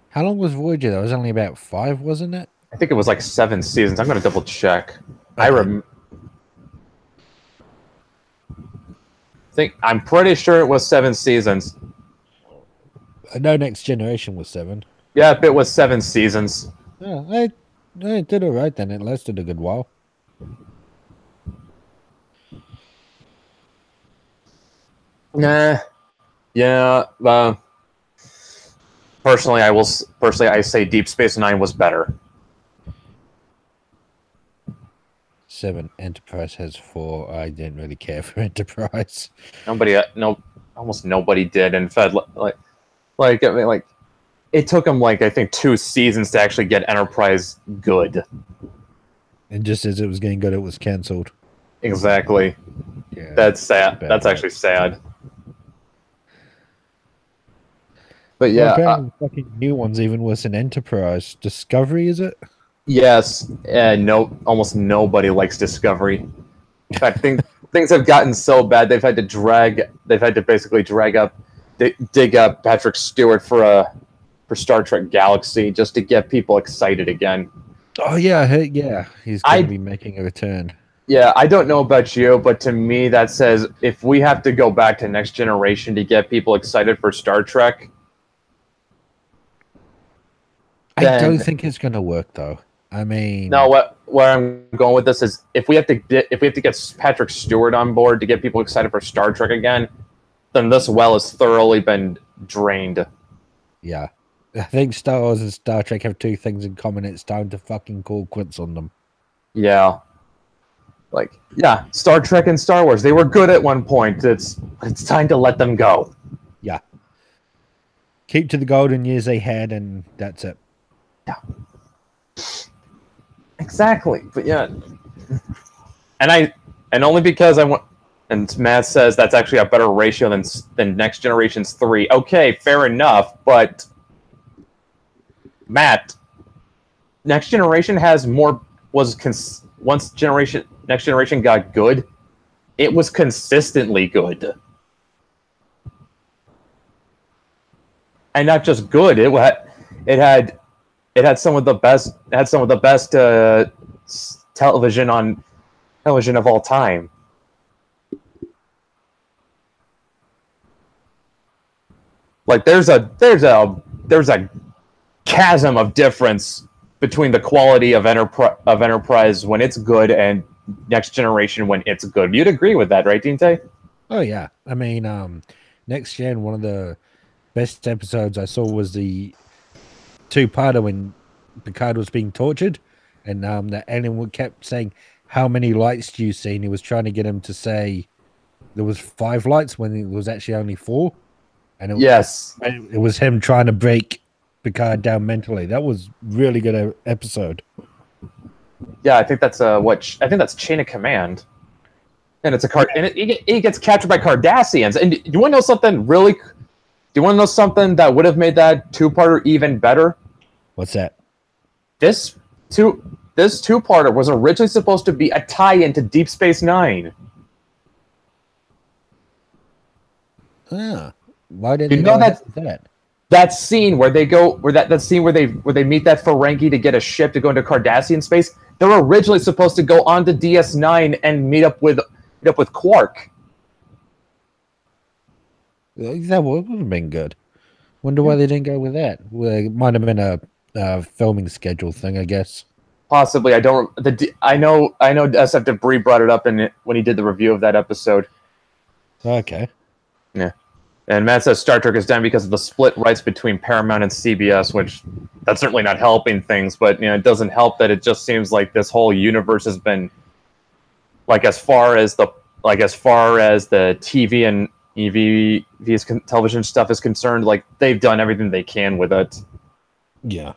How long was Voyager? That was only about 5, wasn't it? I think it was like 7 seasons. I'm gonna double check. Okay. I'm pretty sure it was 7 seasons. I know Next Generation was 7. Yep, it was 7 seasons. Yeah, I did all right then. It lasted a good while. Nah, yeah. Personally, I say Deep Space Nine was better. 7. Enterprise has 4. I didn't really care for Enterprise. Almost nobody did. In fact, I mean, like, it took them I think 2 seasons to actually get Enterprise good. And just as it was getting good, it was cancelled. Exactly. Yeah, that's sad. That's actually sad. But yeah, apparently the fucking new one's even worse than Enterprise. Discovery, is it? Yes, and almost nobody likes Discovery. In fact, things have gotten so bad they've had to basically dig up Patrick Stewart for Star Trek Galaxy just to get people excited again. Oh yeah, he's going to be making a return. Yeah, I don't know about you, but to me that says if we have to go back to Next Generation to get people excited for Star Trek, I don't think it's going to work though. I mean, no. Where I'm going with this is if we have to get Patrick Stewart on board to get people excited for Star Trek again, then this well has thoroughly been drained. Yeah, I think Star Wars and Star Trek have 2 things in common. It's time to fucking call quits on them. Yeah, Star Trek and Star Wars, they were good at one point. It's time to let them go. Yeah, keep to the golden years they had, and that's it. Yeah. Exactly, but yeah, and only because I want. And Matt says that's actually a better ratio than Next Generation's 3. Okay, fair enough, but Matt, Next Generation has more once Next Generation got good, it was consistently good, and not just good. It had some of the best television of all time. Like there's a chasm of difference between the quality of Enterprise when it's good and Next Generation when it's good. You'd agree with that, right, Dinte? Oh yeah, I mean, Next Gen, one of the best episodes I saw was the 2-parter when Picard was being tortured, and the alien kept saying, "How many lights do you see?" And he was trying to get him to say there was 5 lights when it was actually only 4. And it was him trying to break Picard down mentally. That was really good episode. Yeah, I think that's Chain of Command, and it's he gets captured by Cardassians. And do you want to know something really? Do you want to know something that would have made that 2-parter even better? What's that? This 2-parter was originally supposed to be a tie-in to Deep Space Nine. Ah, why didn't you know that scene where they meet that Ferengi to get a ship to go into Cardassian space? They were originally supposed to go on to DS9 and meet up with Quark. That would have been good. Wonder why they didn't go with that. Well, it might have been a filming schedule thing, I guess. Possibly. I know SF Debris brought it up when he did the review of that episode. Okay. Yeah. And Matt says Star Trek is down because of the split rights between Paramount and CBS, which that's certainly not helping things, but it doesn't help that it just seems like this whole universe has been as far as the TV and EV television stuff is concerned, like they've done everything they can with it. Yeah.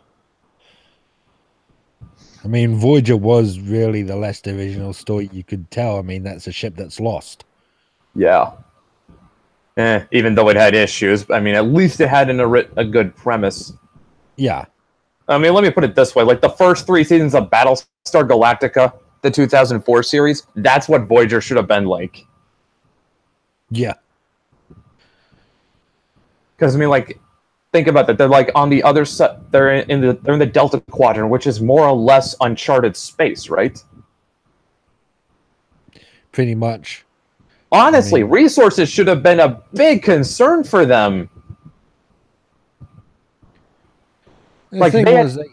I mean, Voyager was really the last original story you could tell. I mean, that's a ship that's lost. Yeah. Even though it had issues, I mean, at least it had a good premise. Yeah. I mean, let me put it this way. Like, the first 3 seasons of Battlestar Galactica, the 2004 series, that's what Voyager should have been like. Yeah. Because I mean, like, think about that. They're like on the other side. They're in the Delta Quadrant, which is more or less uncharted space, right? Pretty much. Honestly, resources should have been a big concern for them. The thing was, they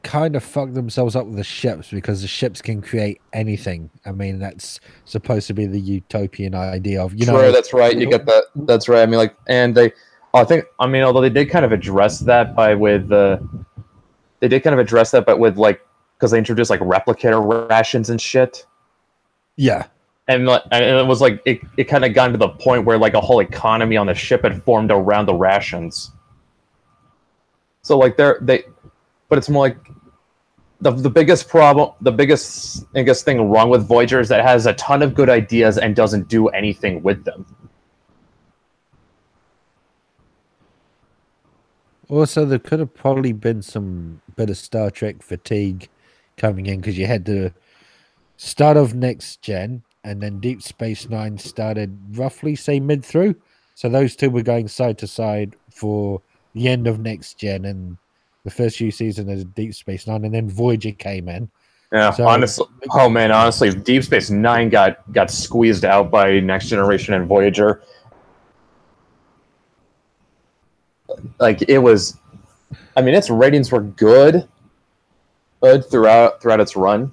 kind of fucked themselves up with the ships because the ships can create anything. I mean, that's supposed to be the utopian idea of, True, that's right. You get that. That's right. I mean, like, and they, although they did kind of address that with like, because they introduced like replicator rations and shit. Yeah. And it was like, it kind of got to the point where like a whole economy on the ship had formed around the rations. So like but it's more like the biggest problem, the biggest, I guess, thing wrong with Voyager is that it has a ton of good ideas and doesn't do anything with them. Also, there could have probably been some bit of Star Trek fatigue coming in because you had the start of Next Gen and then Deep Space Nine started roughly, say, mid through. So those two were going side to side for the end of Next Gen and the first few seasons of Deep Space Nine, and then Voyager came in. Yeah, so, honestly, Deep Space Nine got squeezed out by Next Generation and Voyager. Like, it was, I mean, its ratings were good throughout its run,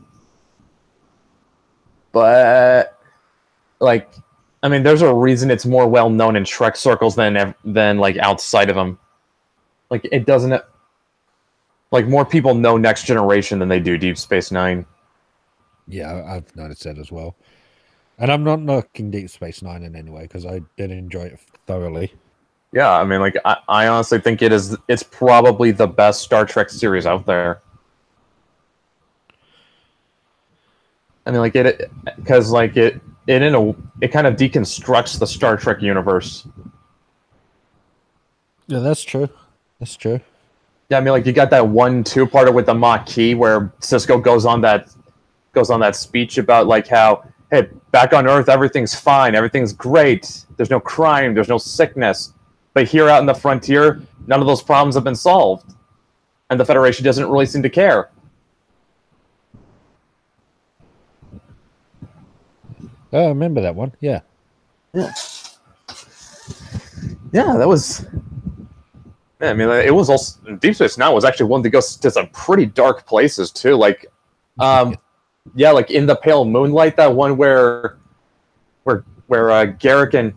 but like, I mean, there's a reason it's more well known in Trek circles than like outside of them. Like, it doesn't. Like, more people know Next Generation than they do Deep Space Nine. Yeah, I've noticed that as well. And I'm not knocking Deep Space Nine in any way because I did enjoy it thoroughly. Yeah, I mean, like, I honestly think it's probably the best Star Trek series out there. I mean, like, because like it kind of deconstructs the Star Trek universe. Yeah, that's true. That's true. Yeah, I mean, like, you got that 1-2-parter with the Maquis where Sisko goes on that speech about like how, hey, back on Earth everything's fine, everything's great, there's no crime, there's no sickness, but here out in the frontier, none of those problems have been solved, and the Federation doesn't really seem to care. Oh, I remember that one. Yeah. Yeah, that was. Yeah, I mean, it was also Deep Space Nine was actually one that goes to some pretty dark places too. Like, yeah, like in the Pale Moonlight, that one where Garrick and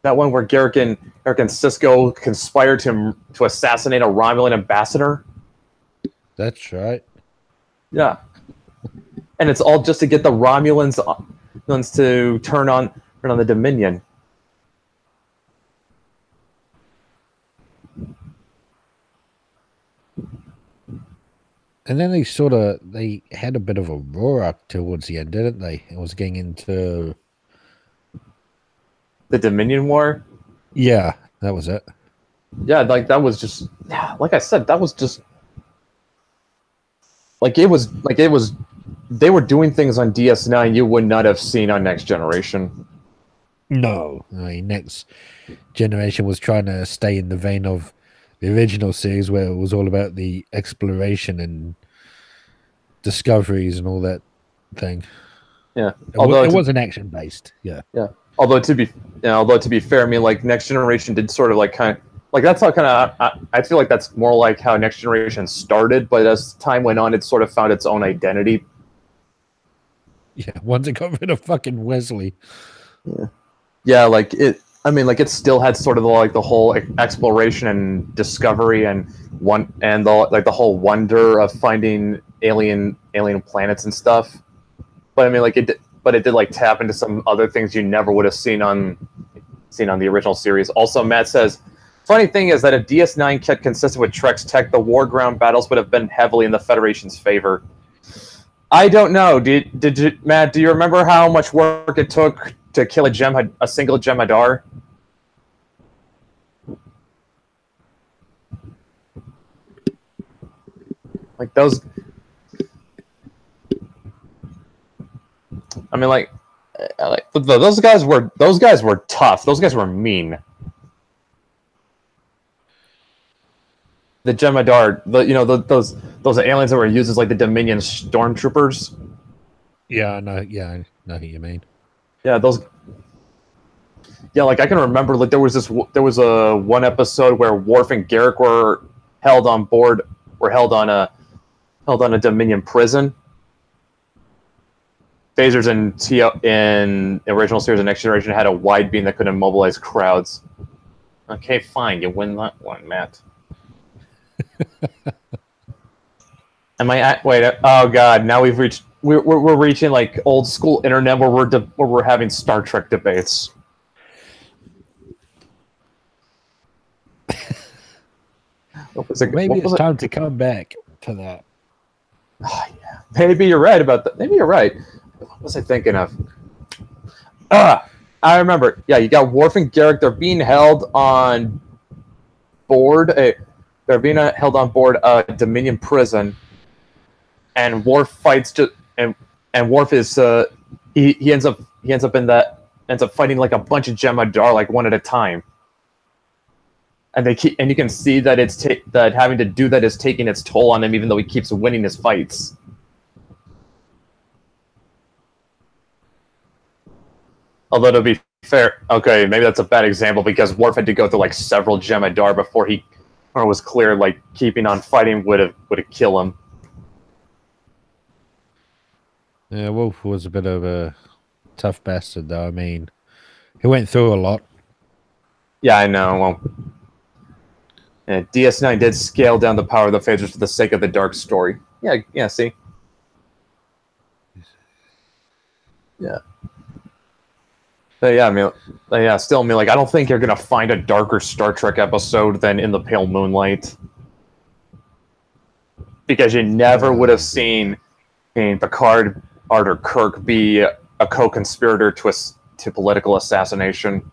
Sisko conspired to assassinate a Romulan ambassador. That's right. Yeah, and it's all just to get the Romulans to turn on the Dominion. And then they had a bit of a roar up towards the end, didn't they? It was getting into the Dominion War. Yeah, that was it. Yeah, like that was just, yeah, like I said, that was just it was they were doing things on DS9 you would not have seen on Next Generation. No, I mean, Next Generation was trying to stay in the vein of the original series where it was all about the exploration and discoveries and all that thing. Yeah, although it wasn't action based. Yeah, yeah. Although to be fair, I mean, like, Next Generation did sort of like kind of like, that's how kind of I feel like that's more like how Next Generation started, but as time went on, it sort of found its own identity. Yeah, once it got rid of fucking Wesley. Yeah, yeah, like it. I mean, like, it still had sort of the whole exploration and discovery and the whole wonder of finding alien planets and stuff. But I mean, like, it did like tap into some other things you never would have seen on the original series. Also, Matt says, funny thing is that if DS9 kept consistent with Trek's tech, the war ground battles would have been heavily in the Federation's favor. I don't know. Did you, Matt? Do you remember how much work it took to kill a single Jem'Hadar? Like those. I mean, like But those guys were tough. Those guys were mean. The Jemadar, those aliens that were used as like the Dominion stormtroopers. Yeah, I know. Yeah, I know who you mean. Yeah, those. Yeah, like I can remember, like there was a one episode where Worf and Garrick were held on a Dominion prison. Phasers in original series and Next Generation had a wide beam that could immobilize crowds. Okay, fine, you win that one, Matt. Am I at? Wait, oh god! Now we're reaching like old school internet where we're having Star Trek debates. Maybe it's time to come back to that. Oh, yeah. Maybe you're right about that. Maybe you're right. What was I thinking of? I remember. Yeah, you got Worf and Garrick. They're being held on board. They're being held on board a Dominion prison, and Worf fights and Worf is he ends up fighting like a bunch of Jemadar like one at a time. And you can see that that having to do that is taking its toll on him, even though he keeps winning his fights. Although to be fair, okay, maybe that's a bad example because Worf had to go through like several Jemadar before it was clear like keeping on fighting would have killed him. Yeah, Wolf was a bit of a tough bastard, though. I mean, he went through a lot. Yeah, I know. Well. Yeah, DS9 did scale down the power of the phasers for the sake of the dark story. Yeah, see? Yeah. But yeah, still, like, I don't think you're going to find a darker Star Trek episode than In the Pale Moonlight. Because you never would have seen Picard, or Kirk be a co-conspirator to political assassination.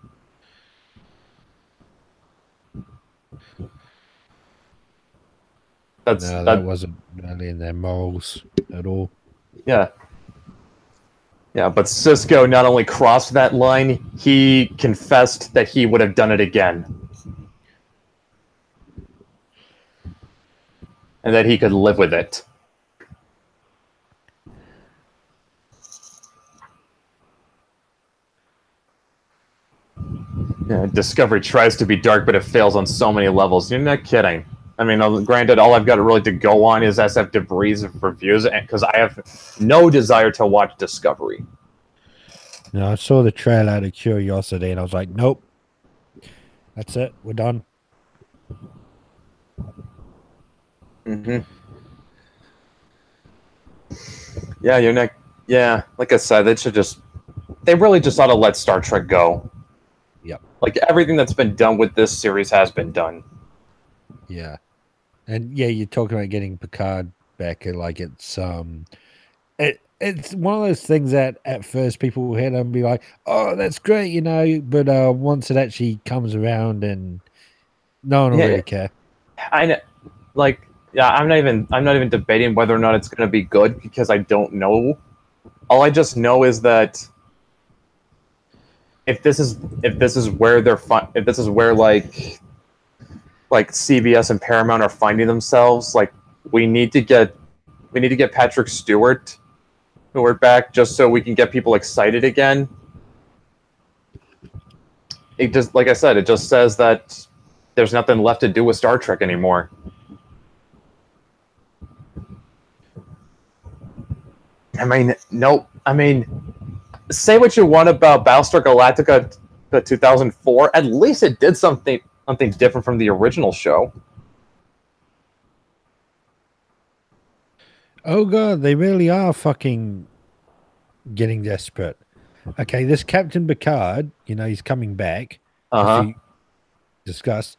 That wasn't really in their morals at all. Yeah. Yeah, but Sisko not only crossed that line, he confessed that he would have done it again. And that he could live with it. Yeah, Discovery tries to be dark, but it fails on so many levels. You're not kidding. I mean, granted, all I've got really to go on is SF Debris reviews, because I have no desire to watch Discovery. No, I saw the trailer out of curiosity, and I was like, nope. That's it. We're done. Mm-hmm. Yeah, you're not... Yeah, like I said, they really just ought to let Star Trek go. Yep. Like, everything that's been done with this series has been done. Yeah. And yeah, you're talking about getting Picard back, and like it's one of those things that at first people will hear and be like, "Oh, that's great," but once it actually comes around, and no one will really care. I know, like, yeah, I'm not even debating whether or not it's going to be good because I don't know. All I just know is that if this is where like CBS and Paramount are finding themselves, like we need to get Patrick Stewart back just so we can get people excited again. It just, like I said, it just says that there's nothing left to do with Star Trek anymore. I mean, no, I mean, say what you want about Battlestar Galactica 2004, at least it did something different from the original show. Oh god, they really are fucking getting desperate. Okay, this Captain Picard, he's coming back. As we discussed.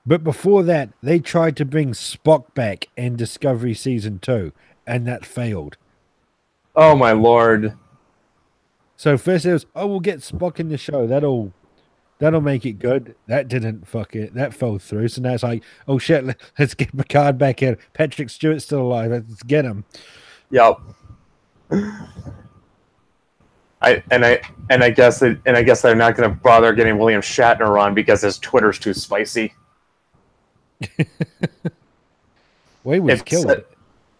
But before that, they tried to bring Spock back in Discovery Season 2, and that failed. Oh my lord. So first it was, we'll get Spock in the show. That'll make it good. That didn't that fell through. So now it's like, oh shit, let's get Picard back in. Patrick Stewart's still alive. Let's get him. Yep. I guess they're not going to bother getting William Shatner on because his Twitter's too spicy. Well, he was killed.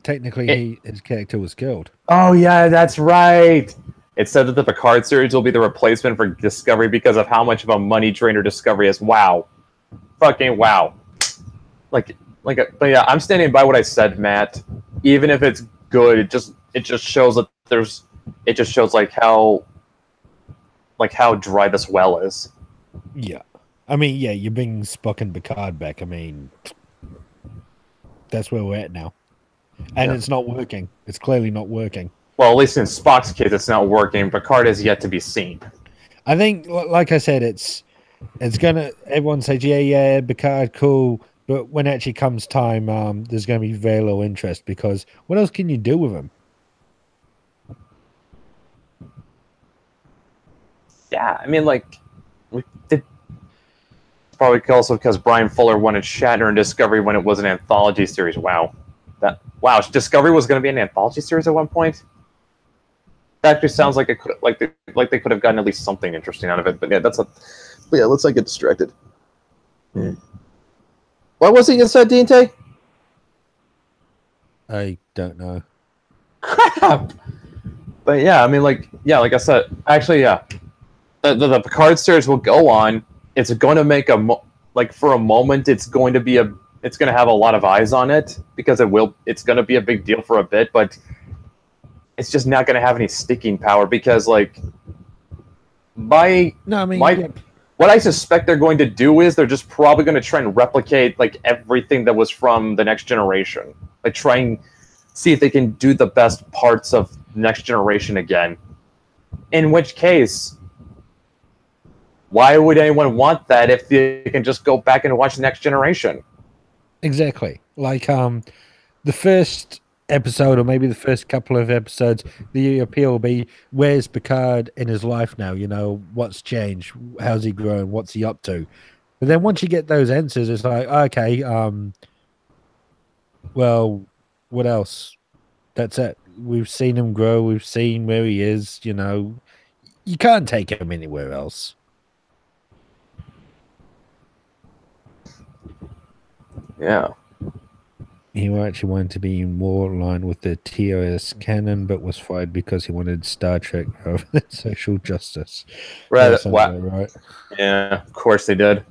Technically, his character was killed. Oh yeah, that's right. It said that the Picard series will be the replacement for Discovery because of how much of a money drainer Discovery is. Wow, fucking wow. But yeah, I'm standing by what I said, Matt. Even if it's good, it just shows that it just shows how dry this well is. Yeah, I mean, yeah, you're bringing Spock and Picard back. I mean, that's where we're at now. And it's not working. It's clearly not working. Well, at least in Spock's case, it's not working. Picard is yet to be seen. I think, like I said, it's gonna. Everyone says, yeah, Picard, cool. But when it actually comes time, there's going to be very low interest because what else can you do with him? Yeah, I mean, probably also because Brian Fuller wanted Shatner in Discovery when it was an anthology series. Wow. Discovery was going to be an anthology series at one point. That actually sounds like it could, they could have gotten at least something interesting out of it. But yeah, let's not get distracted. Hmm. What was it you said, Dinte? I don't know. Crap. But yeah, I mean, like I said, actually, yeah, the Picard series will go on. It's going to make for a moment, it's going to have a lot of eyes on it because it's going to be a big deal for a bit, but it's just not going to have any sticking power because what I suspect they're going to do is they're just probably going to try and replicate everything that was from the Next Generation, try and see if they can do the best parts of Next Generation again. In which case, why would anyone want that if they can just go back and watch the Next Generation? Exactly. The first episode, or maybe the first couple of episodes, the appeal will be, where's Picard in his life now? You know, what's changed? How's he grown? What's he up to? But then once you get those answers, it's like, okay, well, what else? That's it. We've seen him grow. We've seen where he is. You know, you can't take him anywhere else. Yeah. He actually wanted to be more aligned with the TOS canon, but was fired because he wanted Star Trek over than social justice. Right. Right. Yeah, of course they did.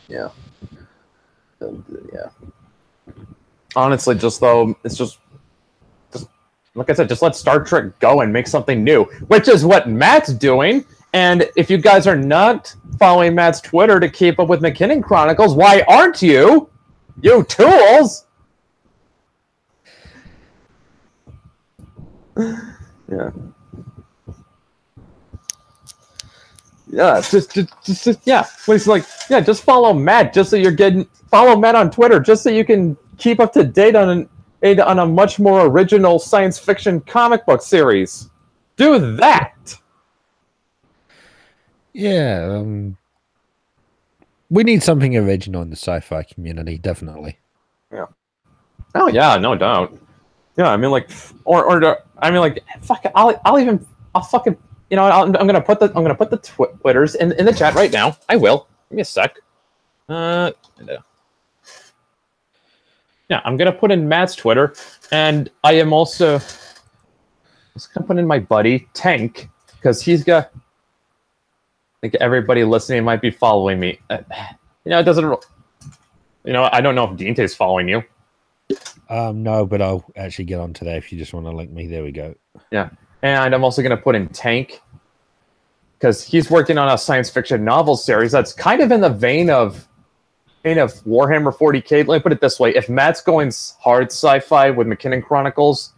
Yeah. Yeah. Honestly, it's just like I said, just let Star Trek go and make something new, which is what Matt's doing. And if you guys are not following Matt's Twitter to keep up with McKinnon Chronicles, why aren't you? You tools! Yeah. Yeah, just yeah. Please, just follow Matt, just so follow Matt on Twitter, just so you can keep up to date on a much more original science fiction comic book series. Do that. Yeah, we need something original in the sci-fi community, definitely. Yeah. Oh yeah, no doubt. Yeah, I mean, fuck it, I'll fucking, I'm gonna put the Twitters in the chat right now. I will. Give me a sec. Yeah, I'm gonna put in Matt's Twitter, and I am also gonna put in my buddy Tank because he's got. I think everybody listening might be following me. It doesn't. I don't know if Dinte's following you. No, but I'll actually get onto that if you just want to link me. There we go. Yeah, and I'm also going to put in Tank because he's working on a science fiction novel series that's kind of in the vein of Warhammer 40K. Let me put it this way: if Matt's going hard sci-fi with McKinnon Chronicles,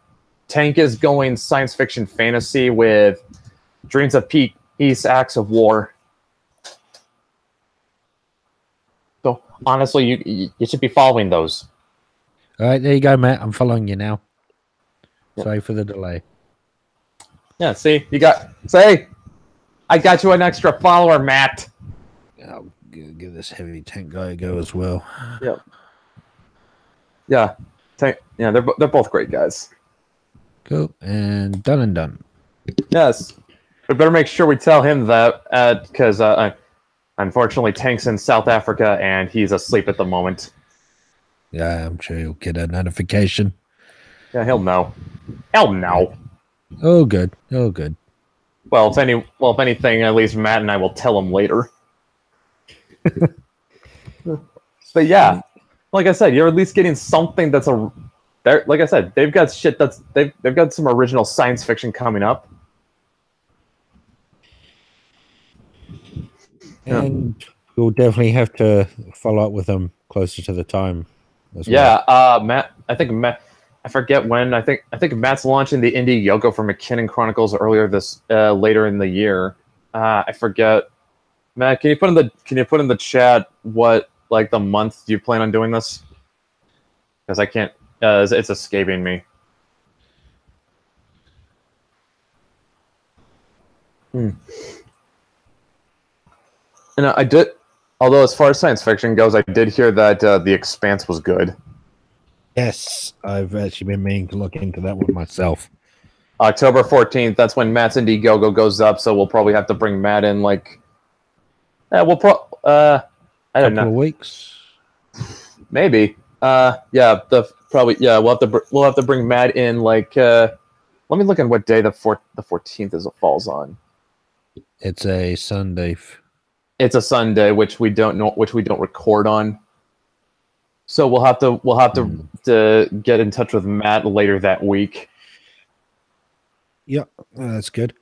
Tank is going science fiction fantasy with Dreams of Peace, Acts of War. So honestly, you should be following those. All right, there you go, Matt. I'm following you now. Yep. Sorry for the delay. Yeah, see, I got you an extra follower, Matt. I'll give this heavy tank guy a go as well. Yep. Yeah, they're both great guys. Cool, and done. Yes. We better make sure we tell him that, because unfortunately Tank's in South Africa and he's asleep at the moment. Yeah, I'm sure he'll get a notification. Yeah, he'll know. Hell no. Oh, good. Oh, good. Well, if anything, at least Matt and I will tell him later. But yeah, like I said, you're at least getting something that's a. Like I said, they've got shit that's they've got some original science fiction coming up. And we'll definitely have to follow up with them closer to the time as Yeah, well. Matt. I forget when. I think Matt's launching the Indiegogo for McKinnon Chronicles later in the year. I forget. Matt, can you put in the chat what like the month you plan on doing this? Because I can't. It's escaping me. And I did. Although as far as science fiction goes, I did hear that The Expanse was good. Yes, I've actually been meaning to look into that one myself. October 14th. That's when Matt's Indiegogo goes up. So we'll probably have to bring Matt in. Like, I don't know. Couple of weeks. Maybe. Yeah. Yeah. We'll have to bring Matt in. Like, let me look at what day the 14th falls on. It's a Sunday. It's a Sunday, which we don't record on. So we'll have to get in touch with Matt later that week. Yep, that's good.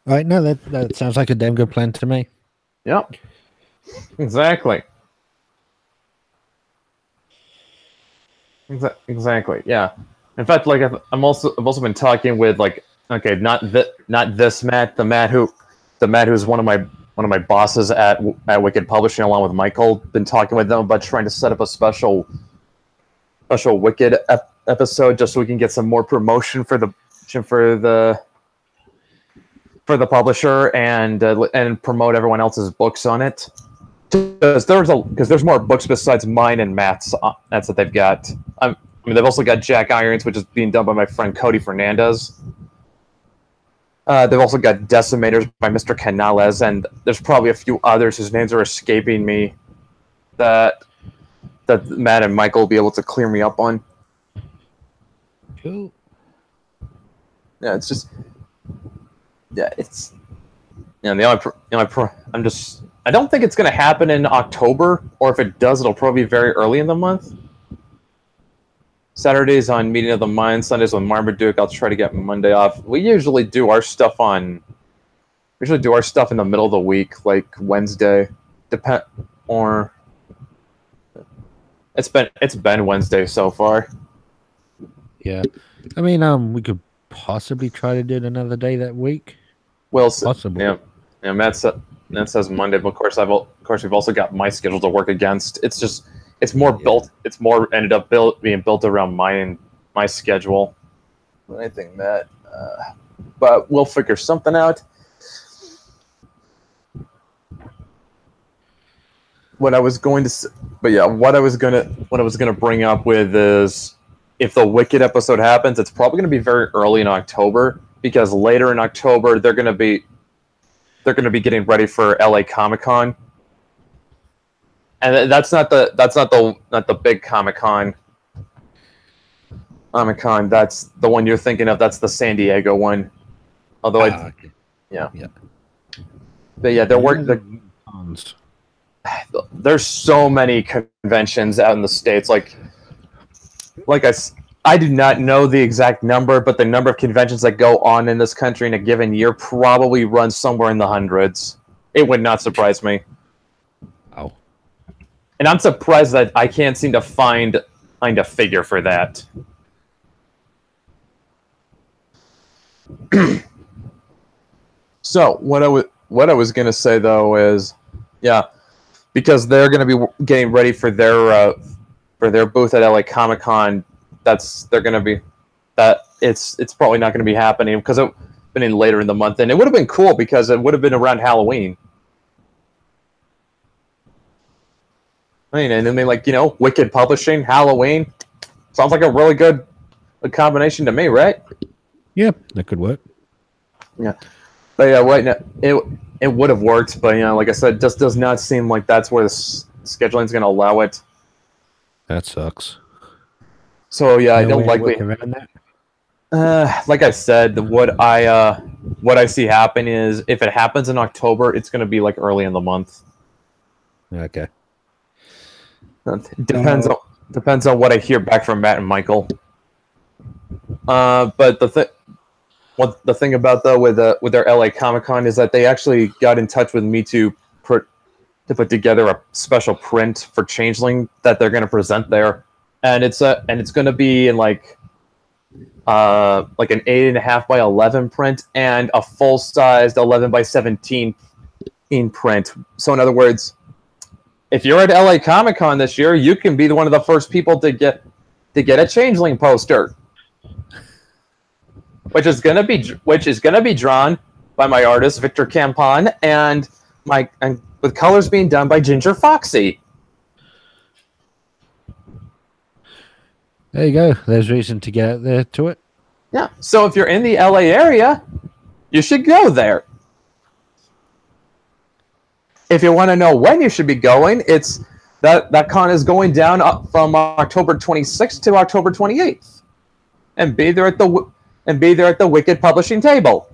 All right, no, that sounds like a damn good plan to me. Yep. Exactly. Exactly. Yeah. In fact, like I've also been talking with not this Matt, the Matt who's one of my bosses at Wicked Publishing, along with Michael. Been talking with them about trying to set up a special Wicked episode just so we can get some more promotion for the publisher and promote everyone else's books on it. Because there's more books besides mine and Matt's. That's what they've got. I mean, they've also got Jack Irons, which is being done by my friend Cody Fernandez. They've also got Decimators by Mr. Canales, and there's probably a few others whose names are escaping me that Matt and Michael will be able to clear me up on. Cool. Yeah, it's just. Yeah, it's. You know, I don't think it's going to happen in October, or if it does, it'll probably be very early in the month. Saturdays on Meeting of the Minds, Sundays with Marmaduke. I'll try to get Monday off. We usually do our stuff in the middle of the week, like Wednesday. It's been Wednesday so far. Yeah, I mean, we could possibly try to do it another day that week. Well, possible. Yeah. Matt says Monday, but of course we've also got my schedule to work against. It's more ended up being built around my schedule. I think that, but we'll figure something out. What I was going to bring up with is, if the Wicked episode happens, it's probably going to be very early in October, because later in October they're going to be getting ready for LA Comic-Con. And that's not the big Comic-Con. That's the one you're thinking of. That's the San Diego one. Although okay. Yeah. But yeah, there's so many conventions out in the States. I do not know the exact number, but the number of conventions that go on in this country in a given year probably runs somewhere in the hundreds. It would not surprise me. Oh. And I'm surprised that I can't seem to find a figure for that. So what I was gonna say though is, yeah, because they're gonna be getting ready for their booth at LA Comic-Con. It's probably not going to be happening because it's been in later in the month, and it would have been cool because it would have been around Halloween. I mean, and then Wicked Publishing, Halloween, sounds like a really good combination to me, right? Yeah, that could work. Yeah, but yeah, right now it would have worked, but like I said, it just does not seem like that's where the scheduling is going to allow it. That sucks. So yeah, I No don't way to likely. work around that. Like I said, what I see happen is if it happens in October, it's going to be like early in the month. Okay. Depends on what I hear back from Matt and Michael. But the thing about though with their LA Comic Con is that they actually got in touch with me to put together a special print for Changeling that they're going to present there, and it's going to be in like an 8.5 by 11 print and a full sized 11 by 17 print. So in other words, if you're at LA Comic Con this year, you can be one of the first people to get a Changeling poster, which is gonna be drawn by my artist Victor Campon and with colors being done by Ginger Foxy. There you go. There's reason to get out there to it. Yeah. So if you're in the LA area, you should go there. If you want to know when you should be going, it's that con is going down from October 26th to October 28th, and be there at the Wicked Publishing table.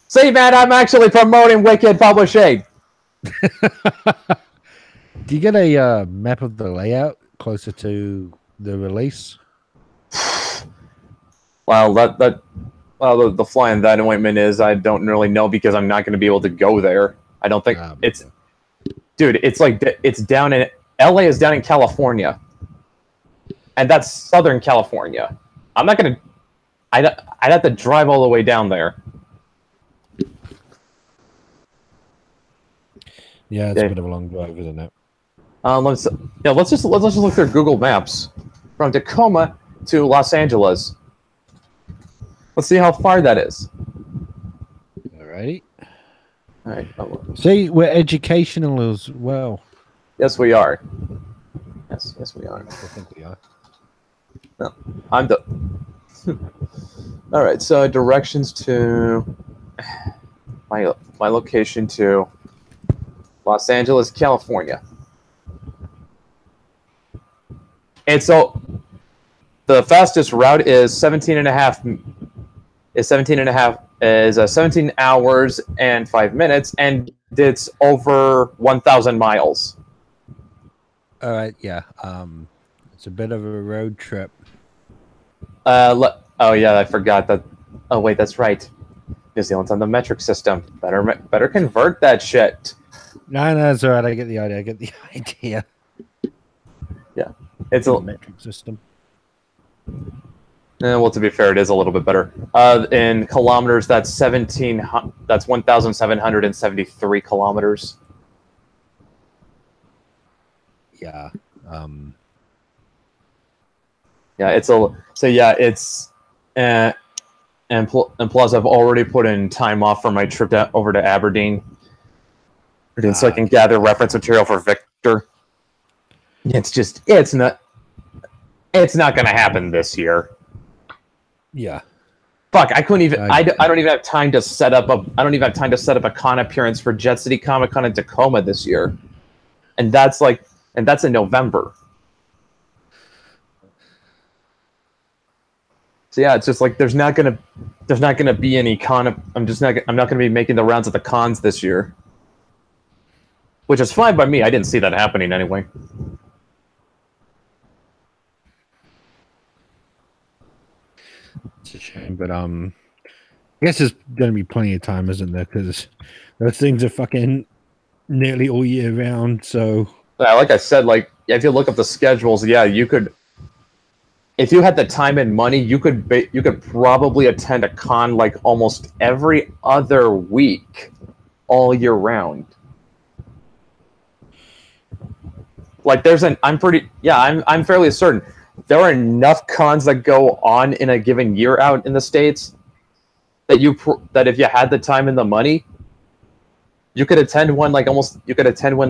See, man, I'm actually promoting Wicked Publishing. Do you get a map of the layout closer to the release? Well, the fly in that ointment is I don't really know because I'm not going to be able to go there. I don't think dude. It's like it's down in LA is down in California, and that's Southern California. I'm not gonna. I'd have to drive all the way down there. Yeah, it's a bit of a long drive, isn't it? Let's just look through Google Maps from Tacoma to Los Angeles. Let's see how far that is. Alrighty. All right. See, we're educational as well. Yes, we are. Yes, we are. I think we are. No, I'm the. All right. So directions to my location to Los Angeles, California. And so the fastest route is 17 hours and 5 minutes, and it's over 1,000 miles. All right, yeah. It's a bit of a road trip. Oh yeah, I forgot that. Oh wait, that's right. New Zealand's on the metric system. Better convert that shit. No, it's all right. I get the idea. Yeah, it's a metric system. Well, to be fair, it is a little bit better. In kilometers, that's 1,773 kilometers. Yeah. Yeah, and plus I've already put in time off for my trip over to Aberdeen, so I can gather reference material for Victor. It's not going to happen this year. Yeah. Fuck, I couldn't even. I don't even have time to set up a con appearance for Jet City Comic Con in Tacoma this year, and that's in November. So yeah, it's just like there's not gonna be any con. I'm not gonna be making the rounds of the cons this year, which is fine by me. I didn't see that happening anyway. It's a shame, but I guess there's gonna be plenty of time, isn't there? Because those things are fucking nearly all year round. So yeah, like I said, like if you look up the schedules, yeah, you could. If you had the time and money, you could probably attend a con like almost every other week, all year round. Like I'm fairly certain there are enough cons that go on in a given year out in the States that if you had the time and the money, you could attend one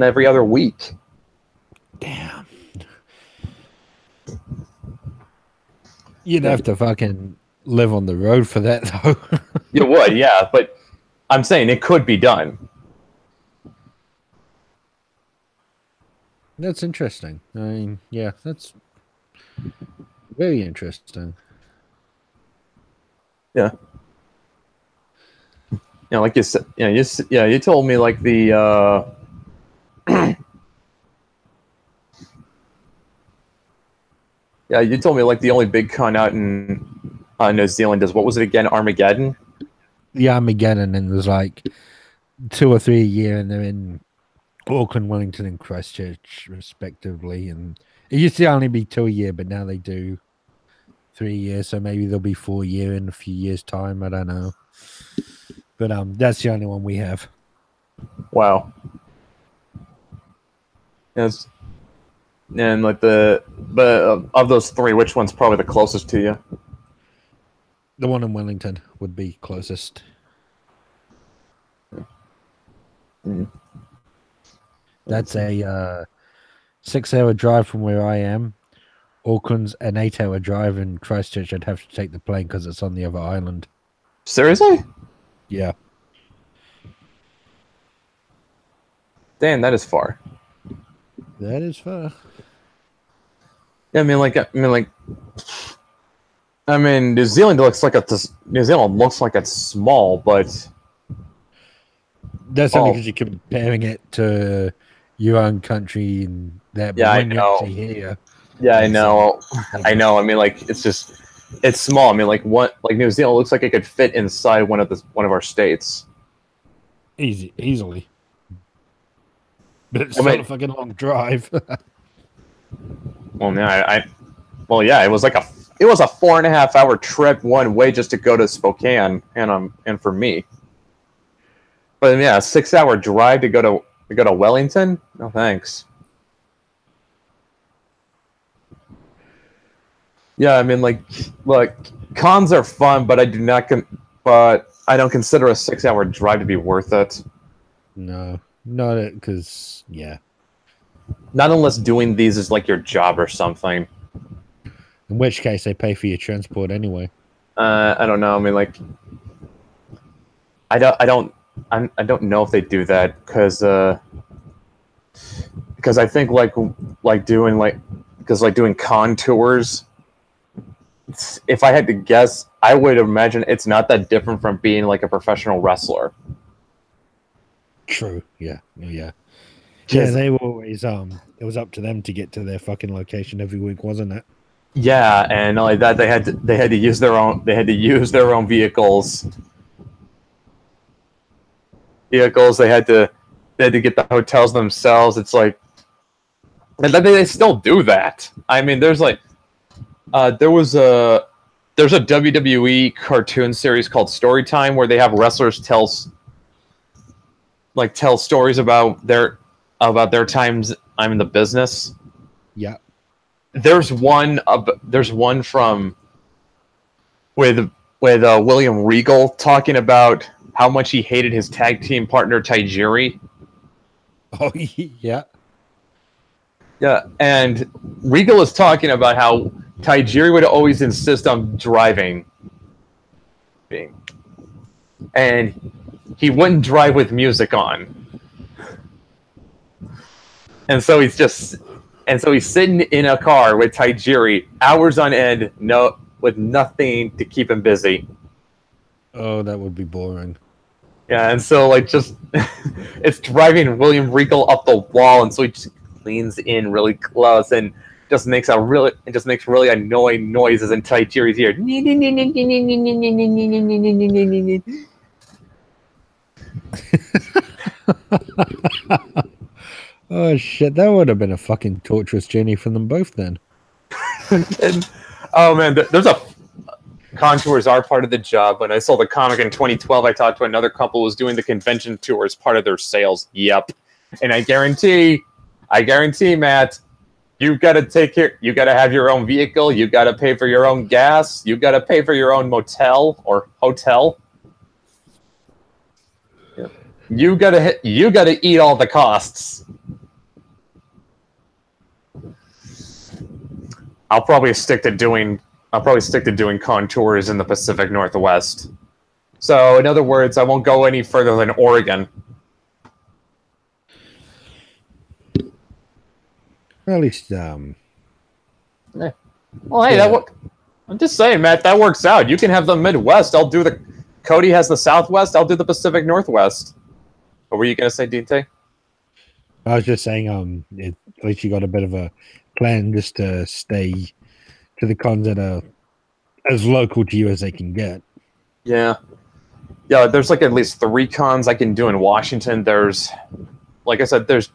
every other week. Damn. You'd have to fucking live on the road for that, though. You would, yeah, but I'm saying it could be done. That's interesting. I mean, yeah, that's very interesting. Yeah. Like you said, you told me like the yeah, you told me like the only big con out in New Zealand is, what was it again? Armageddon? The Armageddon, and there's like 2 or 3 a year, and they're in Auckland, Wellington, and Christchurch, respectively. And it used to only be 2 a year, but now they do 3 years. So maybe there'll be 4 a year in a few years' time. I don't know. But that's the only one we have. Wow. Yes. And like of those three, which one's probably the closest to you? The one in Wellington would be closest. Mm. That's a 6-hour drive from where I am. Auckland's an 8-hour drive, and Christchurch I'd have to take the plane because it's on the other island. Seriously? Yeah. Damn, that is far. That is far. Yeah, New Zealand looks like it's small, but that's only because you're comparing it to your own country and that. Yeah, I know. Here, yeah, I know. I know. I mean, like, it's small. I mean, like, New Zealand looks like it could fit inside one of our states. Easily. But it's not a fucking long drive. Well, yeah, it was a 4.5-hour trip one way just to go to Spokane, and for me. But yeah, a 6-hour drive to go to Wellington? No thanks. Yeah, I mean, like, cons are fun, but I don't consider a 6-hour drive to be worth it. No, not because yeah. Not unless doing these is like your job or something. In which case, they pay for your transport anyway. I don't know. I mean, like, I don't know if they do that because I think doing con tours. If I had to guess, I would imagine it's not that different from being like a professional wrestler. True. Yeah. Yeah, they were always it was up to them to get to their fucking location every week, wasn't it? Yeah, and not like that, they had to use their own vehicles. They had to get the hotels themselves. It's like, and they still do that. I mean, there's a WWE cartoon series called Storytime where they have wrestlers tell stories about their times in the business. Yeah. There's one from with William Regal talking about how much he hated his tag team partner Tajiri. Oh yeah. Yeah, and Regal is talking about how Tajiri would always insist on driving, and he wouldn't drive with music on. And so he's sitting in a car with Tajiri hours on end, with nothing to keep him busy. Oh, that would be boring. Yeah, and so it's driving William Regal up the wall, and so he just leans in really close and just makes really annoying noises in Tajiri's ear. Oh shit, that would have been a fucking torturous journey for them both then. And, oh man, there's a contours are part of the job. When I sold the comic in 2012, I talked to another couple who was doing the convention tour as part of their sales. Yep. And I guarantee, Matt, you got to have your own vehicle. You got to pay for your own gas. You got to pay for your own motel or hotel. Yep. You got to eat all the costs. I'll probably stick to doing I'll probably stick to doing contours in the Pacific Northwest. So, in other words, I won't go any further than Oregon. At least, Well, hey, yeah. I'm just saying, Matt, that works out. You can have the Midwest. Cody has the Southwest. I'll do the Pacific Northwest. What were you gonna say, DT? I was just saying, at least you got a bit of a plan just to stay to the cons that are as local to you as they can get. Yeah. Yeah, there's like at least 3 cons I can do in Washington. There's, like I said, there's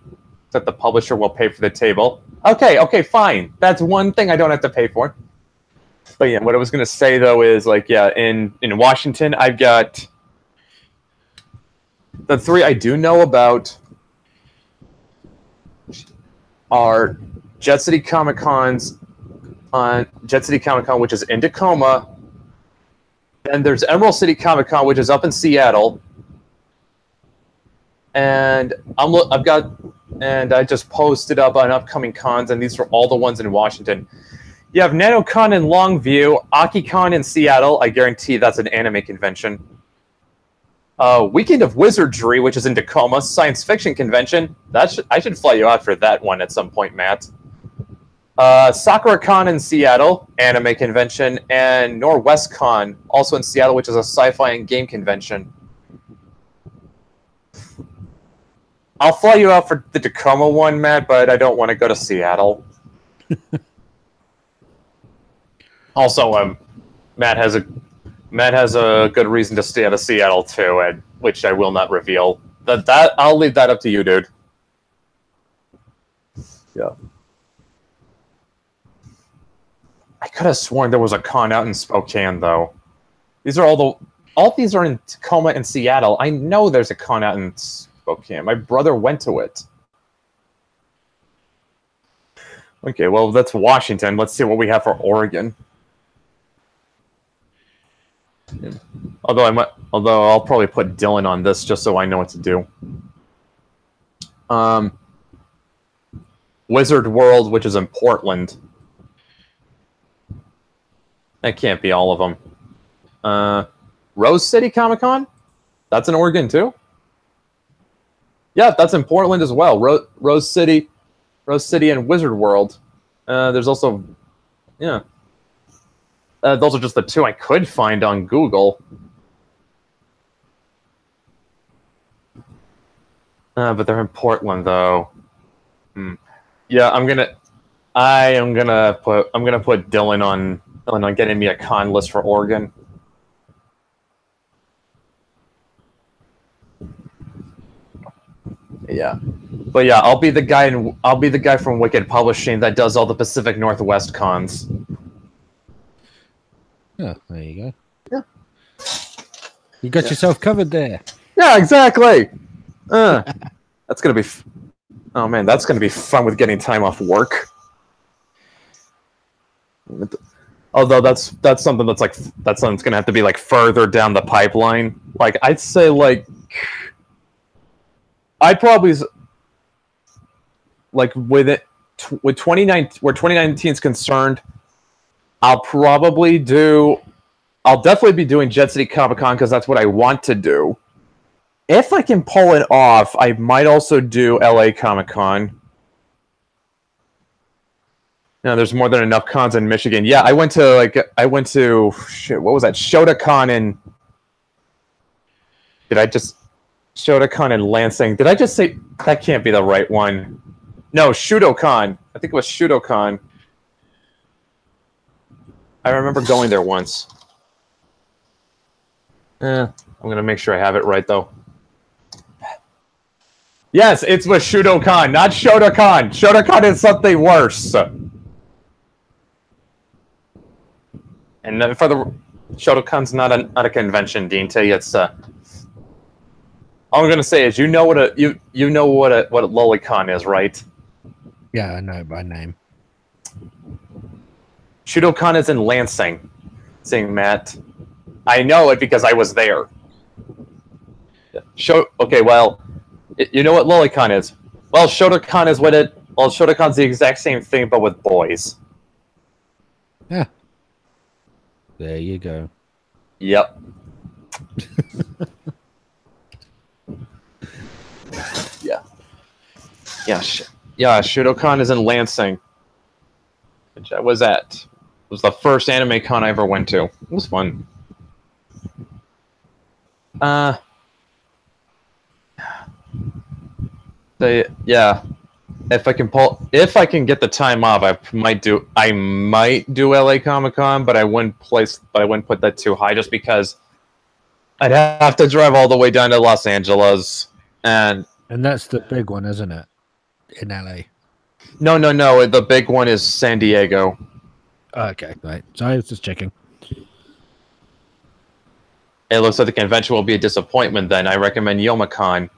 that the publisher will pay for the table. Okay, fine. That's one thing I don't have to pay for. But yeah, what I was going to say, though, is, like, yeah, in Washington, I've got the 3 I do know about are Jet City Comic Cons on Jet City Comic Con, which is in Tacoma. And there's Emerald City Comic Con, which is up in Seattle. And I just posted up on upcoming cons, and these are all the ones in Washington. You have NanoCon in Longview, AkiCon in Seattle. I guarantee that's an anime convention. Weekend of Wizardry, which is in Tacoma, science fiction convention. I should fly you out for that one at some point, Matt. SakuraCon in Seattle, anime convention, and NorwestCon, also in Seattle, which is a sci-fi and game convention. I'll fly you out for the Tacoma one, Matt, but I don't want to go to Seattle. Also, Matt has a good reason to stay out of Seattle too, which I will not reveal. That I'll leave that up to you, dude. Yeah. I could have sworn there was a con out in Spokane, though. All these are in Tacoma and Seattle. I know there's a con out in Spokane. My brother went to it. Okay, well, that's Washington. Let's see what we have for Oregon. Although I'll probably put Dylan on this just so I know what to do. Wizard World, which is in Portland. That can't be all of them. Rose City Comic Con? That's in Oregon too? Yeah, that's in Portland as well. Rose City and Wizard World. There's also, yeah. Those are just the 2 I could find on Google. But they're in Portland though. Yeah, I'm gonna put Dylan on getting me a con list for Oregon. Yeah, but yeah, I'll be the guy from Wicked Publishing that does all the Pacific Northwest cons. Oh, there you go. Yeah, you got yourself covered there. Yeah, exactly. That's gonna be. Oh man, that's gonna be fun with getting time off work. Although that's something that's gonna have to be like further down the pipeline. Like I'd say I'd probably with 2019 where 2019 is concerned, I'll definitely be doing Jet City Comic Con because that's what I want to do. If I can pull it off, I might also do LA Comic Con. No, there's more than enough cons in Michigan. Yeah, I went to what was that? Shotacon in Shotacon in Lansing. Did I just say that can't be the right one? No, Shudocon. I think it was Shudocon. I remember going there once. I'm gonna make sure I have it right though. Yes, it's with Shudocon, not Shotacon. Shotacon is something worse. And for the Shotocon's not a convention, Dinte. It's all I'm gonna say is you know what a Lolicon is, right? Yeah, I know it by name. Shudocon is in Lansing. Saying Matt, I know it because I was there. Okay, well, you know what Lolicon is. Well, Shotacon is what it. Well, Shotocon's the exact same thing, but with boys. Yeah. There you go. Yep. Yeah. Yeah. Yeah. Shudokan is in Lansing, which I was at. It was the first anime con I ever went to. It was fun. Yeah. If I can get the time off, I might do LA Comic Con, but I wouldn't put that too high just because I'd have to drive all the way down to Los Angeles, and that's the big one, isn't it? In LA. No. The big one is San Diego. Okay, right. So I was just checking. It looks like the convention will be a disappointment. Then I recommend Youmacon.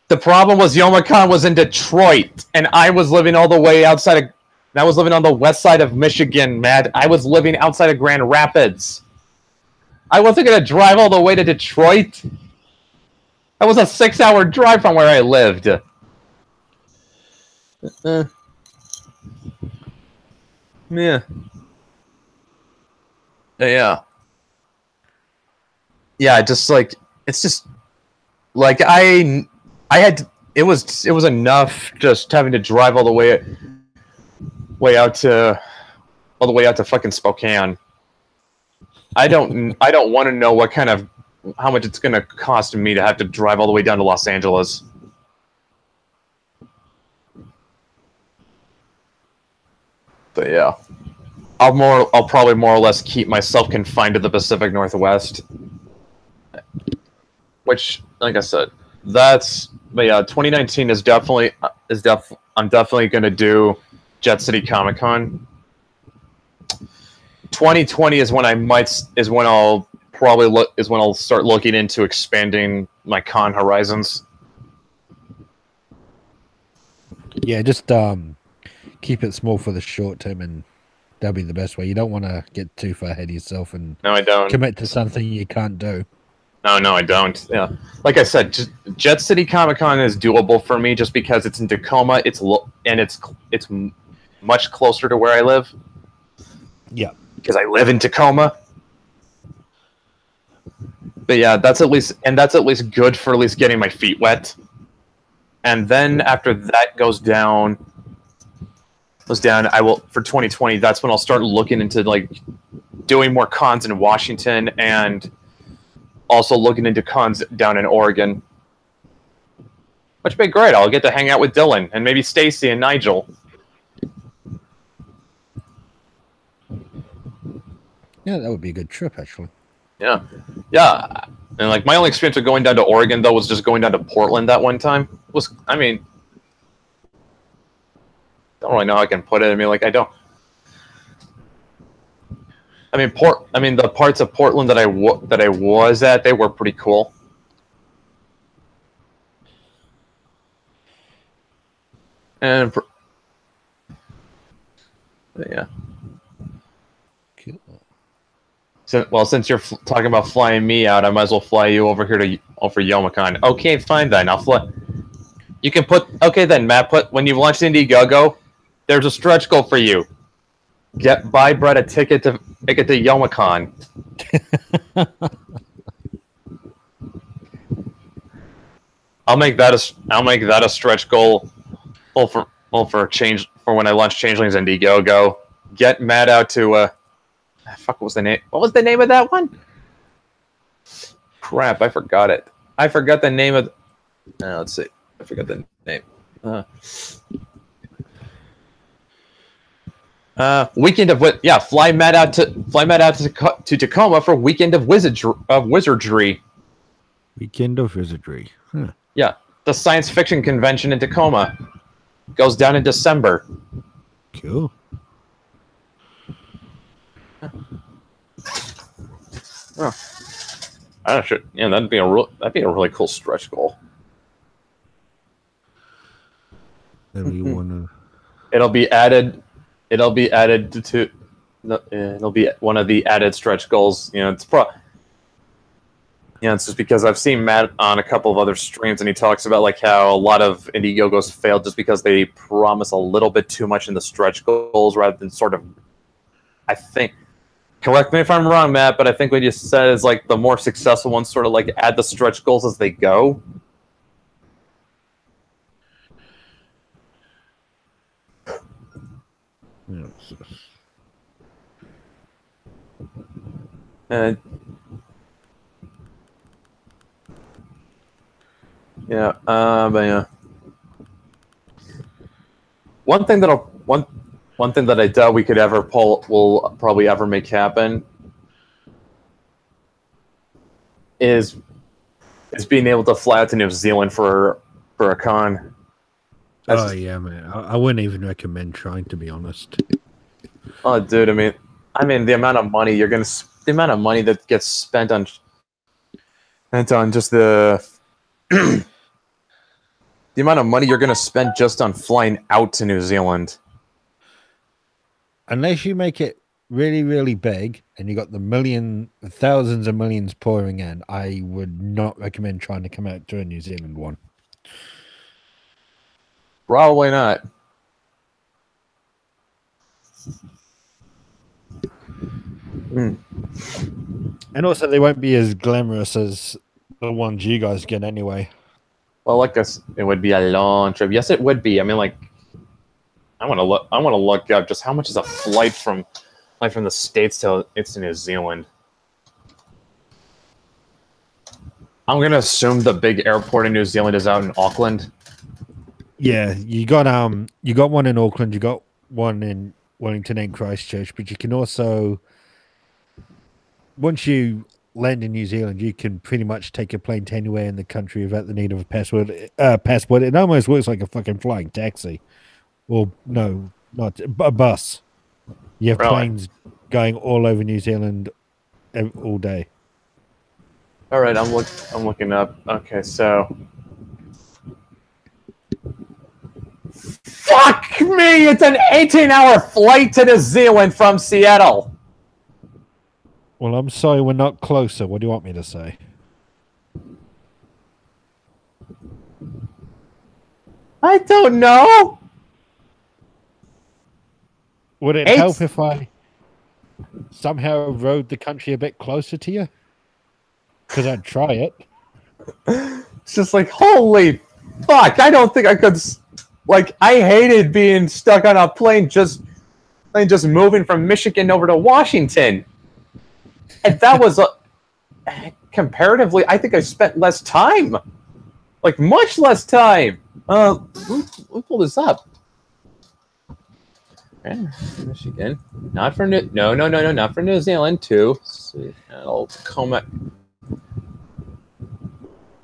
The problem was Youmacon was in Detroit, and I was living all the way outside of. I was living on the west side of Michigan, Matt. I was living outside of Grand Rapids. I wasn't gonna drive all the way to Detroit. That was a 6-hour drive from where I lived. Yeah. Yeah. Yeah, just like it's just like I had it was enough just having to drive all the way out to fucking Spokane. I don't want to know how much it's going to cost me to have to drive all the way down to Los Angeles. But yeah, I'll probably more or less keep myself confined to the Pacific Northwest. Which, like I said, but yeah, 2019 is definitely I'm definitely gonna do Jet City Comic Con. 2020 is when I'll start looking into expanding my con horizons. Yeah, just keep it small for the short term, and that'll be the best way. You don't want to get too far ahead of yourself and No, I don't. commit to something you can't do. No, I don't. Yeah, like I said, Jet City Comic Con is doable for me just because it's in Tacoma. It's much closer to where I live. Yeah, because I live in Tacoma. But yeah, that's at least good for at least getting my feet wet. And then after that goes down, I will for 2020. That's when I'll start looking into like doing more cons in Washington and also looking into cons down in Oregon. Which would be great. I'll get to hang out with Dylan and maybe Stacy and Nigel. Yeah, that would be a good trip, actually. Yeah. And like my only experience with going down to Oregon though was just going down to Portland that one time. Don't really know how I can put it. The parts of Portland that I was at, they were pretty cool. And yeah. Cool. Since you're talking about flying me out, I might as well fly you over here over Youmacon. Okay, fine then. I'll fly. You can okay then, Matt. When you've launched Indiegogo, there's a stretch goal for you. Buy Brett a ticket to Youmacon. I'll make that a stretch goal. For when I launch Changelings Indiegogo. Get Matt out to fuck. What was the name? What was the name of that one? Crap, I forgot it. I forgot the name of. Let's see. I forgot the name. Weekend of fly Matt out to Tacoma for Weekend of Wizardry. Weekend of Wizardry. Huh. Yeah, the science fiction convention in Tacoma goes down in December. Cool. Oh. That'd be a really cool stretch goal. It'll be added. It'll be one of the added stretch goals. It's just because I've seen Matt on a couple of other streams, and he talks about like how a lot of Indiegogos failed just because they promise a little bit too much in the stretch goals rather than sort of. I think Correct me if I'm wrong, Matt, but I think what you said is like the more successful ones sort of like add the stretch goals as they go. Yes. And yeah, but yeah. One thing that I doubt we could ever will probably ever make happen is being able to fly out to New Zealand for a con. That's Oh just, yeah, man. I wouldn't even recommend trying, to be honest. oh, dude. I mean, the amount of money the amount of money that gets spent on just the the amount of money you're gonna spend just on flying out to New Zealand. Unless you make it really, really big and you got thousands of millions pouring in, I would not recommend trying to come out to a New Zealand one. Probably not. And also, they won't be as glamorous as the ones you guys get anyway. Well, like us, it would be a long trip. Yes, it would be. I mean, like, I want to look. I want to look up just how much is a flight from the States to New Zealand. I'm gonna assume the big airport in New Zealand is out in Auckland. Yeah, you got one in Auckland, you got one in Wellington and Christchurch, but you can also, once you land in New Zealand, you can pretty much take a plane to anywhere in the country without the need of a passport. Passport. It almost works like a fucking flying taxi, or no, not a bus. You have Really? planes going all over New Zealand all day. All right, I'm looking up. Okay, so. Fuck me! It's an 18-hour flight to New Zealand from Seattle. Well, I'm sorry, we're not closer. What do you want me to say? I don't know. Would it help if I somehow rode the country a bit closer to you? Because I'd try it. It's just like, holy fuck! I don't think I could. Like, I hated being stuck on a plane just moving from Michigan over to Washington, and that was comparatively. I think I spent less time, like much less time. Let me pull this up. Michigan, not for not for New Zealand too. Seattle, Tacoma.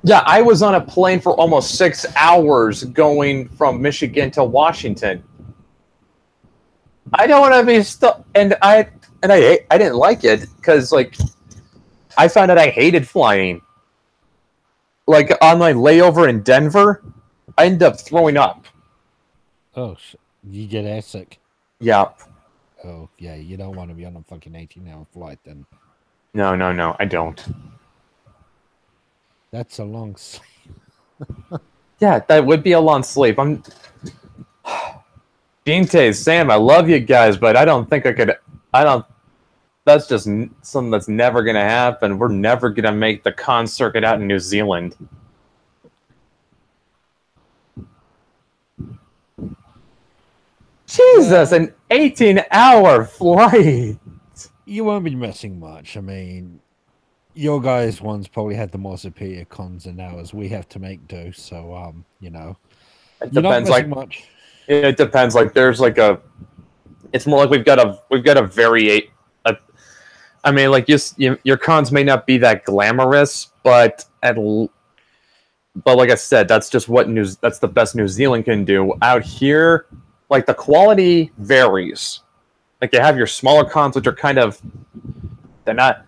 Yeah, I was on a plane for almost 6 hours going from Michigan to Washington. I don't want to be stuck, and I didn't like it because like I found out I hated flying. Like on my layover in Denver, I ended up throwing up. Oh, you get airsick. Yep. Oh, yeah, you don't want to be on a fucking 18-hour flight then. No, I don't. That's a long sleep. Yeah, that would be a long sleep. Ginte, Sam, I love you guys, but I don't think I could. That's just something that's never going to happen. We're never going to make the con circuit out in New Zealand. Jesus, an 18-hour flight. You won't be missing much. I mean, your guys' ones probably had the more superior cons than ours. We have to make do, so you know. It You're depends. not missing much. It depends. Like there's like a. It's more like we've got a variate. I mean, like your cons may not be that glamorous, but like I said, that's just that's the best New Zealand can do. Out here, like the quality varies. Like you have your smaller cons, which are they're not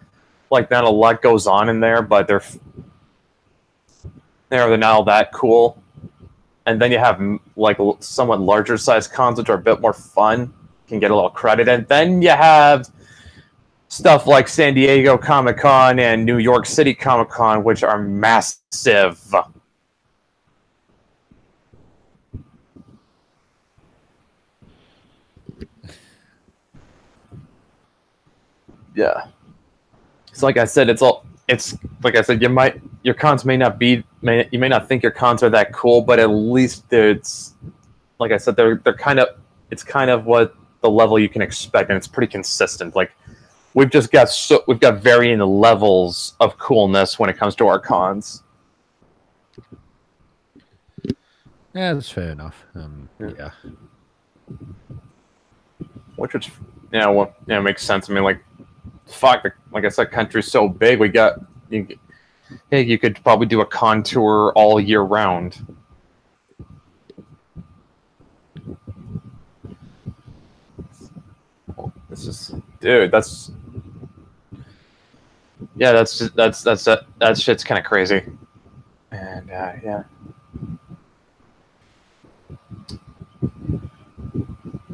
a lot goes on in there, but they're not all that cool. And then you have like somewhat larger size cons, which are a bit more fun, can get a little credit. And then you have stuff like San Diego Comic-Con and New York City Comic-Con, which are massive. yeah. It's like I said, it's like I said, your cons may not be, you may not think your cons are that cool, but at least it's, like I said, they're kind of, it's kind of what the level you can expect, and it's pretty consistent. Like we've got varying levels of coolness when it comes to our cons. Yeah, that's fair enough. Yeah. Which is, yeah, well, yeah, it makes sense. I mean, like, fuck, like I said, country's so big. Hey, you could probably do a con tour all year round. This is, dude, that's, yeah, that shit's kind of crazy. And yeah.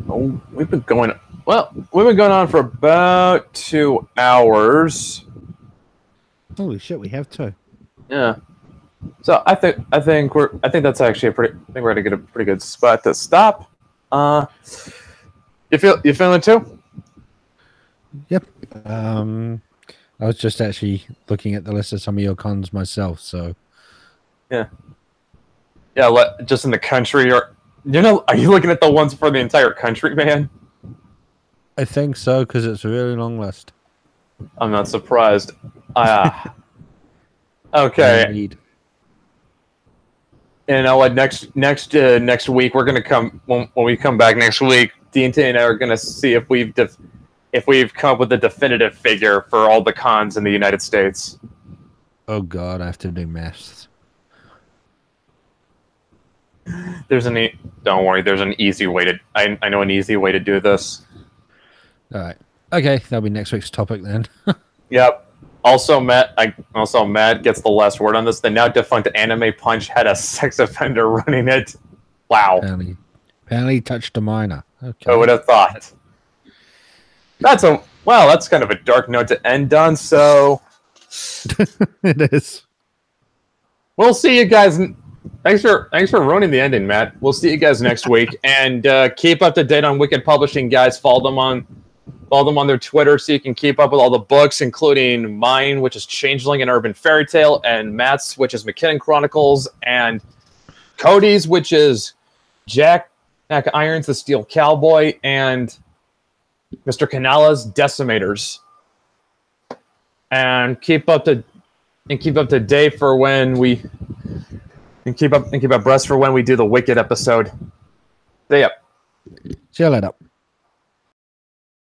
Oh, we've been going on for about 2 hours. Holy shit, we have two. Yeah. So I think that's actually I think we're gonna get a pretty good spot to stop. You feeling it too? Yep. I was just actually looking at the list of some of your cons myself, so yeah. Just in the country, or are you looking at the ones for the entire country, man? I think so, because it's a really long list. I'm not surprised. Okay. Indeed. You know what? Next week we're gonna come when we come back next week. D&T and I are gonna see if we've come up with a definitive figure for all the cons in the United States. Oh God, I have to do maths. Don't worry. There's an easy way to. I know an easy way to do this. All right. Okay, that'll be next week's topic then. Yep. Also, Matt gets the last word on this. The now defunct Anime Punch had a sex offender running it. Wow. Apparently touched a minor. Okay. I would have thought. That's kind of a dark note to end on. So It is. we'll see you guys. Thanks for ruining the ending, Matt. We'll see you guys next week, and keep up to date on Wicked Publishing, guys. Follow them on their Twitter so you can keep up with all the books, including mine, which is Changeling and Urban Fairy Tale, and Matt's, which is McKinnon Chronicles, and Cody's, which is Jack Irons, the Steel Cowboy, and Mr. Canala's Decimators. And keep up to date for when we. And keep up abreast for when we do the Wicked episode. See ya. See you later.